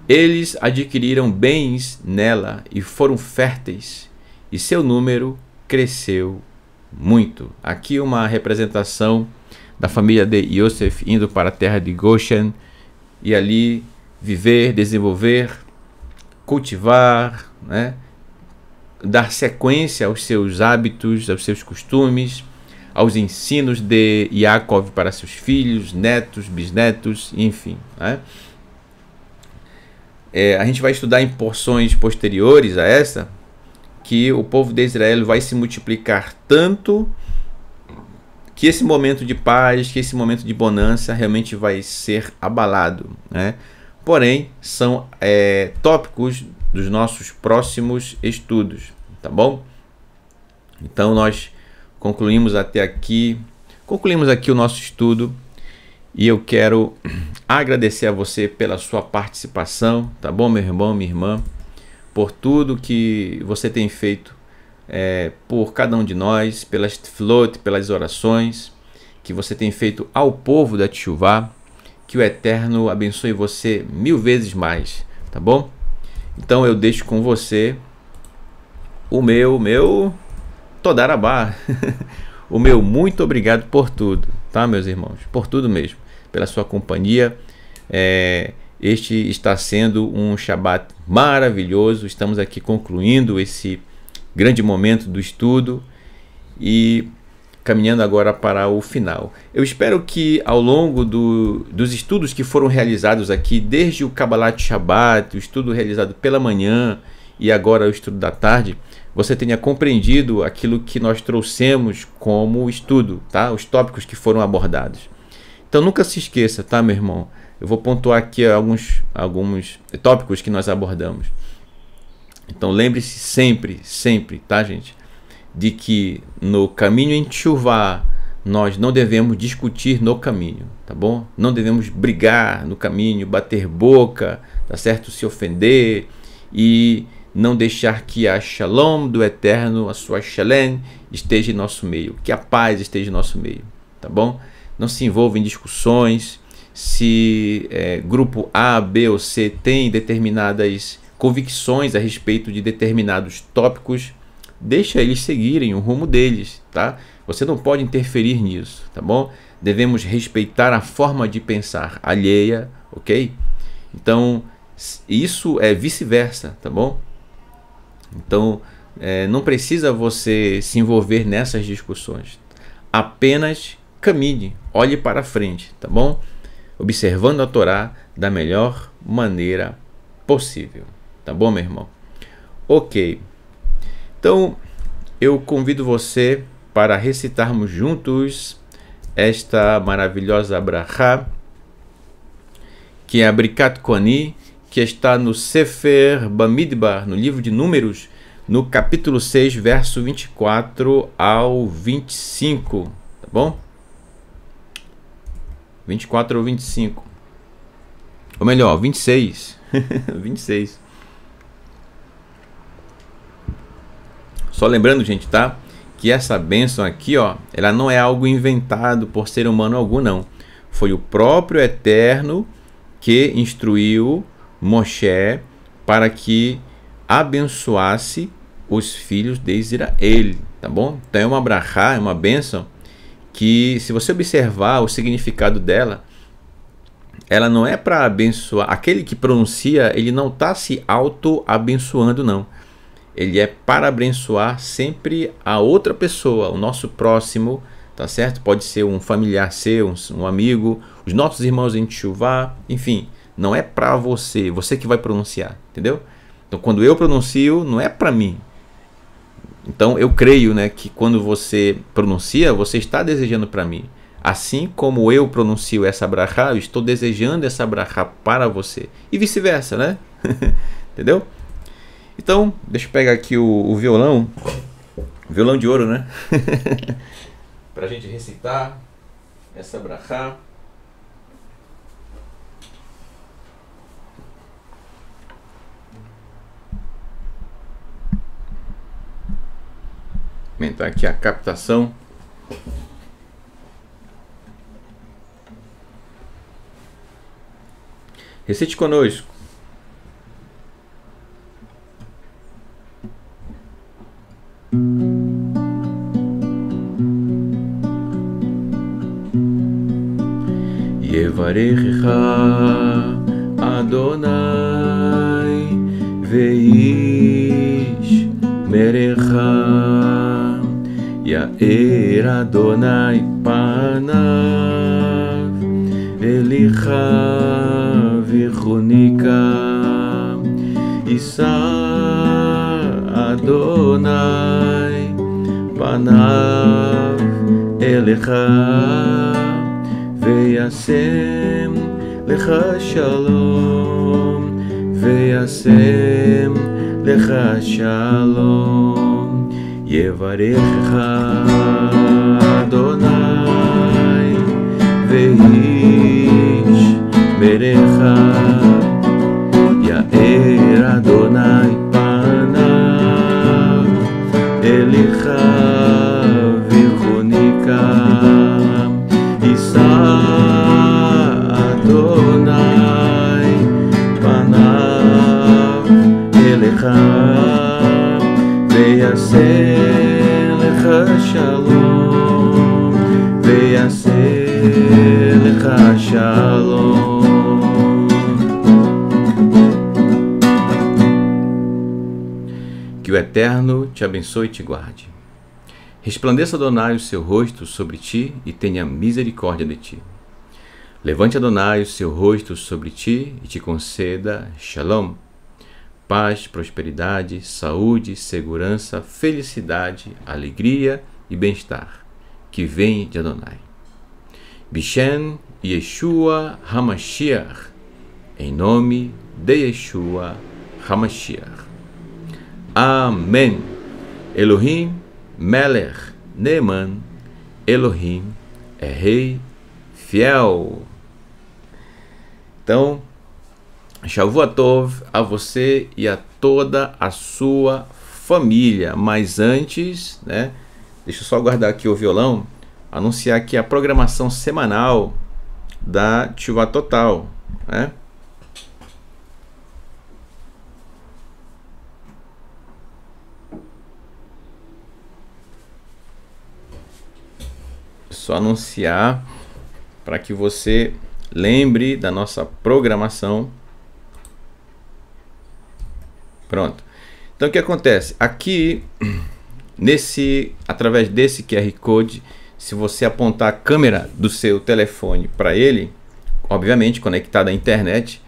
Eles adquiriram bens nela e foram férteis, e seu número cresceu muito. Aqui uma representação da família de Yosef indo para a terra de Goshen e ali viver, desenvolver, cultivar, né? Dar sequência aos seus hábitos, aos seus costumes, aos ensinos de Yaakov para seus filhos, netos, bisnetos, enfim, né? A gente vai estudar em porções posteriores a essa que o povo de Israel vai se multiplicar tanto que esse momento de paz, que esse momento de bonança realmente vai ser abalado, né? Porém, são tópicos dos nossos próximos estudos, tá bom? Então nós concluímos aqui o nosso estudo e eu quero agradecer a você pela sua participação, tá bom, meu irmão, minha irmã, por tudo que você tem feito por cada um de nós, pelas tefilot, pelas orações que você tem feito ao povo da Teshuvá. Que o Eterno abençoe você 1000 vezes mais, tá bom? Então eu deixo com você o meu Todarabá, o meu muito obrigado por tudo, tá, meus irmãos? Por tudo mesmo, pela sua companhia. Este está sendo um Shabat maravilhoso. Estamos aqui concluindo esse grande momento do estudo e caminhando agora para o final. Eu espero que ao longo dos estudos que foram realizados aqui, desde o Kabbalat Shabbat, o estudo realizado pela manhã e agora o estudo da tarde, você tenha compreendido aquilo que nós trouxemos como estudo, tá? Os tópicos que foram abordados. Então nunca se esqueça, tá, meu irmão? Eu vou pontuar aqui alguns tópicos que nós abordamos. Então lembre-se sempre, tá, gente? De que no caminho em Teshuvá nós não devemos discutir no caminho, tá bom? Não devemos brigar no caminho, bater boca, tá certo? Se ofender e não deixar que a Shalom do Eterno, a sua Shalem, esteja em nosso meio, que a paz esteja em nosso meio, tá bom? Não se envolva em discussões. Se grupo A, B ou C tem determinadas convicções a respeito de determinados tópicos, deixa eles seguirem o rumo deles, tá? Você não pode interferir nisso, tá bom? Devemos respeitar a forma de pensar alheia, ok? Então, isso é vice-versa, tá bom? Então, não precisa você se envolver nessas discussões. Apenas caminhe, olhe para frente, tá bom? Observando a Torá da melhor maneira possível, tá bom, meu irmão? Ok. Então, eu convido você para recitarmos juntos esta maravilhosa brachá, que é a Brikat Koni, que está no Sefer Bamidbar, no livro de Números, no capítulo 6, verso 24 ao 25, tá bom? 24 ou 25. Ou melhor, 26. 26. Só lembrando, gente, tá? Que essa bênção aqui, ó, ela não é algo inventado por ser humano algum, não. Foi o próprio Eterno que instruiu Moshe para que abençoasse os filhos de Israel, tá bom? Então é uma brachá, é uma bênção que, se você observar o significado dela, ela não é para abençoar. Aquele que pronuncia, ele não está se auto-abençoando, não. Ele é para abençoar sempre a outra pessoa, o nosso próximo, tá certo? Pode ser um familiar seu, um amigo, os nossos irmãos em Teshuvá, enfim, não é para você, você que vai pronunciar, entendeu? Então, quando eu pronuncio, não é para mim. Então, eu creio, né, que quando você pronuncia, você está desejando para mim. Assim como eu pronuncio essa brachá, eu estou desejando essa brachá para você. E vice-versa, né? Entendeu? Então, deixa eu pegar aqui o violão. Violão de ouro, né? Para a gente recitar essa brachá. Aumentar aqui a captação. Recite conosco. Yevarechecha Adonai veish merecha Yair Adonai panav elicha vichunika Isa Adonai panav elecha Veyasem lecha shalom Veyasem lecha shalom Yevarechecha Adonai veish merecha Yair Adonai panav elicha vichunika Isa Adonai panav elecha veyaseh lecha shalom veyaseh lecha shalom. Que o Eterno te abençoe e te guarde. Resplandeça Adonai o seu rosto sobre ti e tenha misericórdia de ti. Levante Adonai o seu rosto sobre ti e te conceda Shalom, paz, prosperidade, saúde, segurança, felicidade, alegria e bem-estar, que vem de Adonai. Bishem Yeshua HaMashiach, em nome de Yeshua HaMashiach. Amém. Elohim Melech Neeman, Elohim é rei fiel. Então, Shavua Tov a você e a toda a sua família. Mas antes, né, deixa eu só guardar aqui o violão, anunciar aqui a programação semanal da Teshuvá Total, né? só anunciar para que você lembre da nossa programação. Pronto. Então o que acontece? Aqui, através desse QR Code, se você apontar a câmera do seu telefone para ele, obviamente conectado à internet,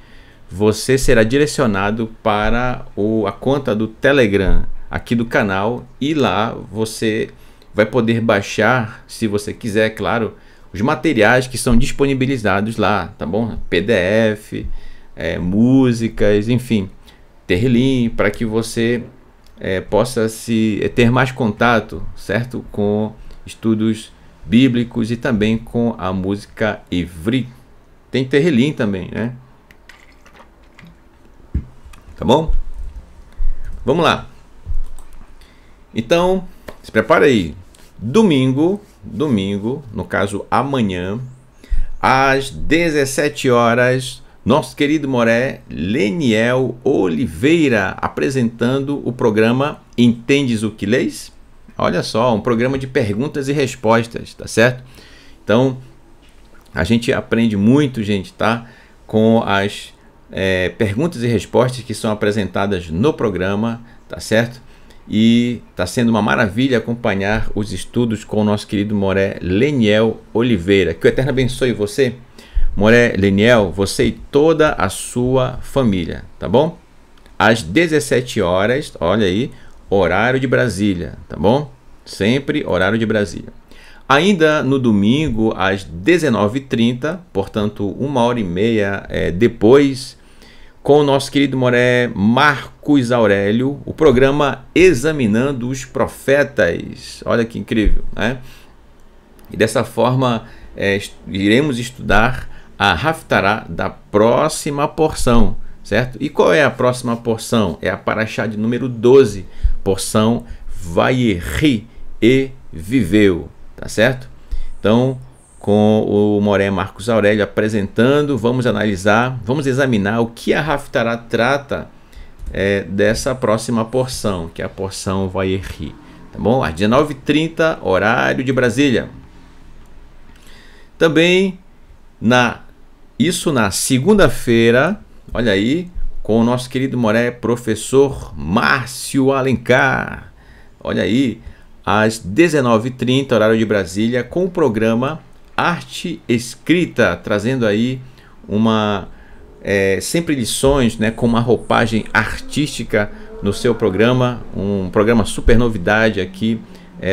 você será direcionado para a conta do Telegram aqui do canal, e lá você vai poder baixar, se você quiser, claro, os materiais que são disponibilizados lá, tá bom? PDF, músicas, enfim, Terlim, para que você possa ter mais contato, certo? Com estudos bíblicos e também com a música Ivri. Tem Terlim também, né? Tá bom? Vamos lá. Então, se prepara aí. Domingo, no caso amanhã, às 17 horas, nosso querido Moré Leniel Oliveira apresentando o programa Entendes o que Lês? Olha só, um programa de perguntas e respostas, tá certo? Então, a gente aprende muito, gente, tá? Com as perguntas e respostas que são apresentadas no programa, tá certo? E está sendo uma maravilha acompanhar os estudos com o nosso querido Moré Leniel Oliveira. Que o Eterno abençoe você, Moré Leniel, você e toda a sua família, tá bom? Às 17 horas, olha aí, horário de Brasília, tá bom? Sempre horário de Brasília. Ainda no domingo, às 19h30, portanto, 1h30 depois, com o nosso querido Moré Marcos Aurélio, o programa Examinando os Profetas. Olha que incrível, né? E dessa forma, iremos estudar a Haftará da próxima porção, certo? E qual é a próxima porção? É a Paraxá de número 12, porção Vayeri, e viveu, tá certo? Então, com o Moré Marcos Aurélio apresentando, vamos analisar, vamos examinar o que a Haftará trata dessa próxima porção, que é a porção Vayeri, tá bom? Às 19h30, horário de Brasília. Também, na segunda-feira, olha aí, com o nosso querido Moré, professor Márcio Alencar, olha aí, às 19h30, horário de Brasília, com o programa Arte Escrita, trazendo aí sempre lições, né, com uma roupagem artística no seu programa, um programa super novidade aqui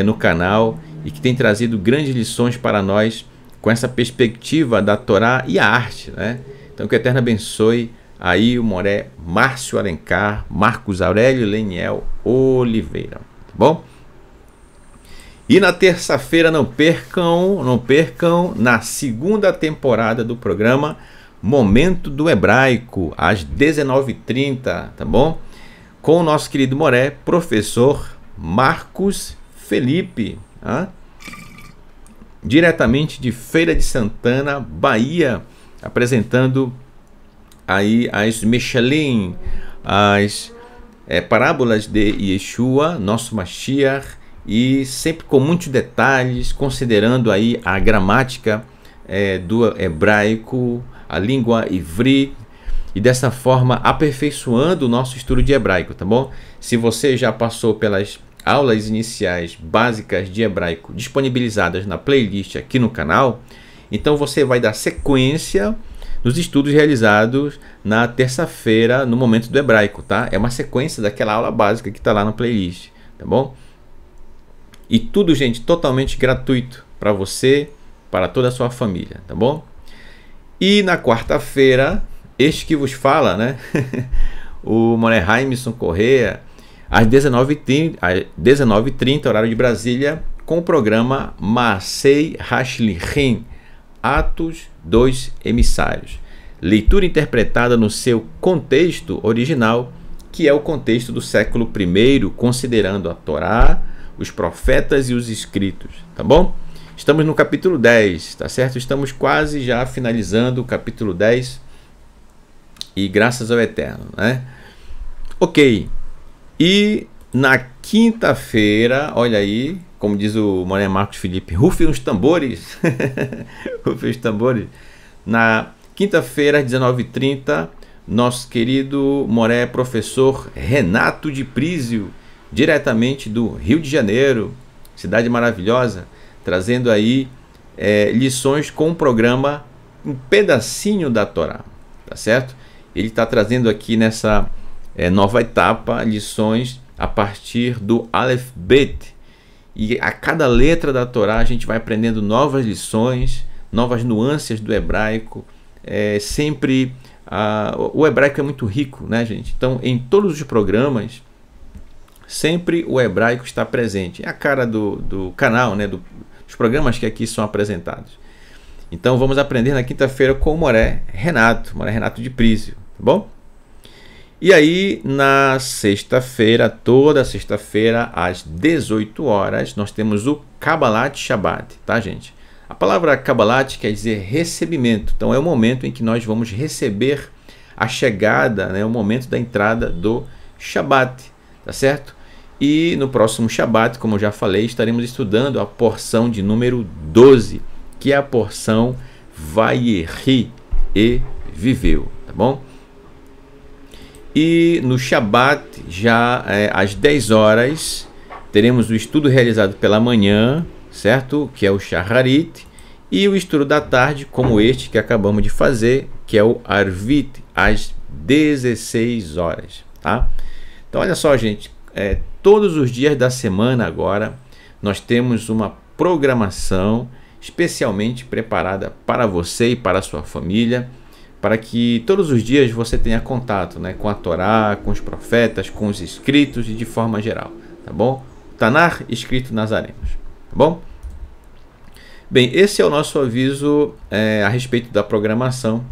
no canal, e que tem trazido grandes lições para nós com essa perspectiva da Torá e a arte, né? Então que o Eterno abençoe aí o Moré Márcio Alencar, Marcos Aurélio Leniel Oliveira, tá bom? E na terça-feira, não percam, na segunda temporada do programa Momento do Hebraico, às 19h30, tá bom? Com o nosso querido Moré, professor Marcos Felipe, diretamente de Feira de Santana, Bahia, apresentando aí as Meshalim, as parábolas de Yeshua, nosso Mashiach, e sempre com muitos detalhes, considerando aí a gramática do hebraico, a língua ivri, e dessa forma aperfeiçoando o nosso estudo de hebraico, tá bom? Se você já passou pelas aulas iniciais básicas de hebraico disponibilizadas na playlist aqui no canal, então você vai dar sequência nos estudos realizados na terça-feira no Momento do Hebraico, tá? É uma sequência daquela aula básica que está lá na playlist, tá bom? E tudo, gente, totalmente gratuito para você, para toda a sua família, tá bom? E na quarta-feira, este que vos fala, né? O Moré Raimson Correia, às 19h30, horário de Brasília, com o programa Maasei Hashlichim, Atos dos Emissários. Leitura interpretada no seu contexto original, que é o contexto do século I, considerando a Torá, os profetas e os escritos, tá bom? Estamos no capítulo 10, tá certo? Estamos quase já finalizando o capítulo 10, e graças ao Eterno, né? Ok, e na quinta-feira, olha aí, como diz o Mané Marcos Felipe, rufem os tambores. Rufem os tambores. Na quinta-feira, às 19h30, nosso querido Moré professor Renato de Prísio, diretamente do Rio de Janeiro, cidade maravilhosa, trazendo aí lições com o programa Um Pedacinho da Torá, tá certo? Ele está trazendo aqui nessa nova etapa lições a partir do Aleph Bet, e a cada letra da Torá a gente vai aprendendo novas lições, novas nuances do hebraico. O hebraico é muito rico, né, gente? Então, em todos os programas, sempre o hebraico está presente. É a cara do canal, né, dos programas que aqui são apresentados. Então, vamos aprender na quinta-feira com o Moré Renato de Prísio, tá bom? E aí, na sexta-feira, toda sexta-feira, às 18 horas, nós temos o Kabbalat Shabbat, tá, gente? A palavra Kabbalat quer dizer recebimento. Então, é o momento em que nós vamos receber a chegada, né, o momento da entrada do Shabbat, tá certo? E no próximo Shabbat, como eu já falei, estaremos estudando a porção de número 12, que é a porção Vayeri, e viveu, tá bom? E no Shabat, já às 10 horas, teremos o estudo realizado pela manhã, certo? Que é o Shacharit, e o estudo da tarde, como este que acabamos de fazer, que é o Arvit, às 16 horas, tá? Então, olha só, gente, todos os dias da semana agora, nós temos uma programação especialmente preparada para você e para a sua família, para que todos os dias você tenha contato, né, com a Torá, com os profetas, com os escritos e de forma geral, tá bom? Tanar escrito Nazarenos, tá bom? Bem, esse é o nosso aviso a respeito da programação.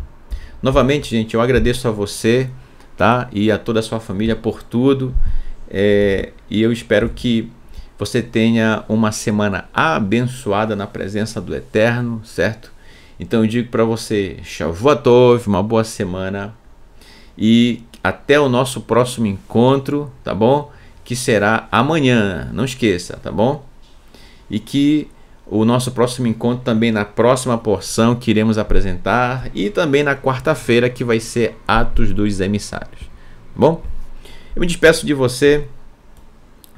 Novamente, gente, eu agradeço a você, tá, e a toda a sua família por tudo, e eu espero que você tenha uma semana abençoada na presença do Eterno, certo? Então eu digo para você, Shavua Tov, uma boa semana, e até o nosso próximo encontro, tá bom? Que será amanhã, não esqueça, tá bom? E que o nosso próximo encontro também na próxima porção que iremos apresentar, e também na quarta-feira, que vai ser Atos dos Emissários, tá bom? Eu me despeço de você,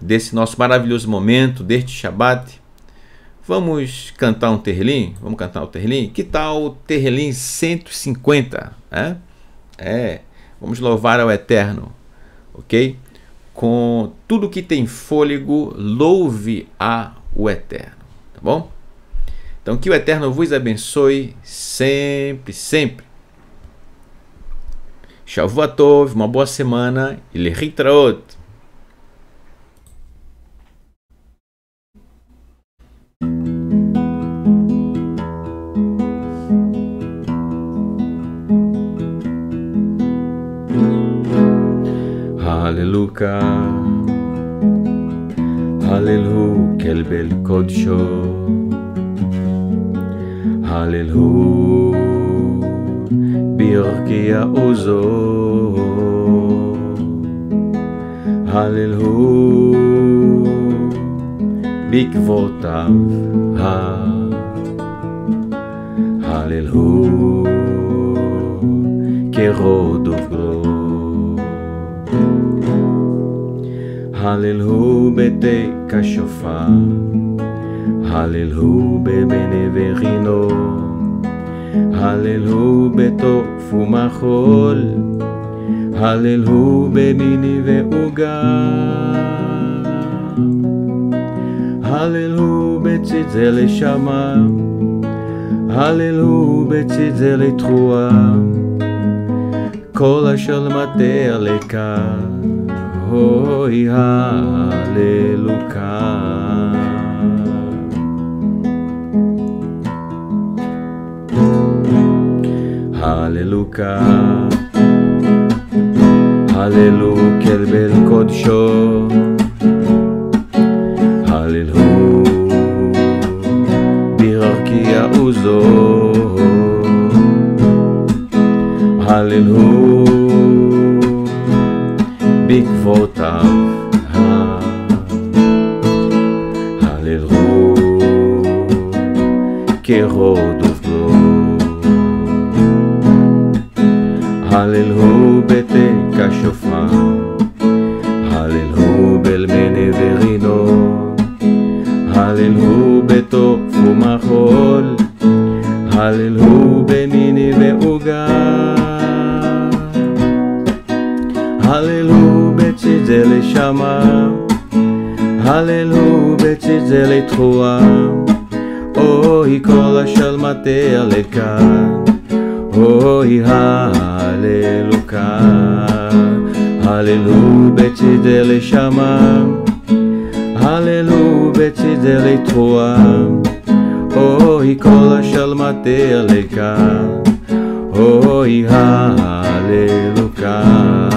desse nosso maravilhoso momento, deste Shabat. Vamos cantar um Terlim? Vamos cantar o Terlim? Que tal o Terlim 150? Vamos louvar ao Eterno, ok? Com tudo que tem fôlego, louve o Eterno, tá bom? Então, que o Eterno vos abençoe sempre, sempre. Shavua Tov, uma boa semana, e Lehitraot. Halleluja, Hallelu kelbel kodsho, Hallelu birkia uzo, Hallelu bikvotav, Hallelu kerodovro. Hallelu bete kashofa, Hallelu bebeneverino, Hallelu beto fumachol, Hallelu bemini veuga, Hallelu betzitzele shama, Hallelu betzitzele trua, kol asher mater leka. Hoi Halleluja. Halleluja, Hallelu kelbel kodsho, Hallelu birkia uzo, Hallelu bikvotav. כרודוף גלו. הללו בתק השופר, הללו בלמנה ורינו, הללו בתוף ומחול, הללו במיני ועוגה, הללו בציזה לשמה, הללו בציזה לתחואה, אוי כל השלמתיה לכאן, אוי הללו כאן, הללו בציזה לשמה, הללו בציזה לתחואה, אוי כל השלמתיה לכאן, אוי הללו כאן.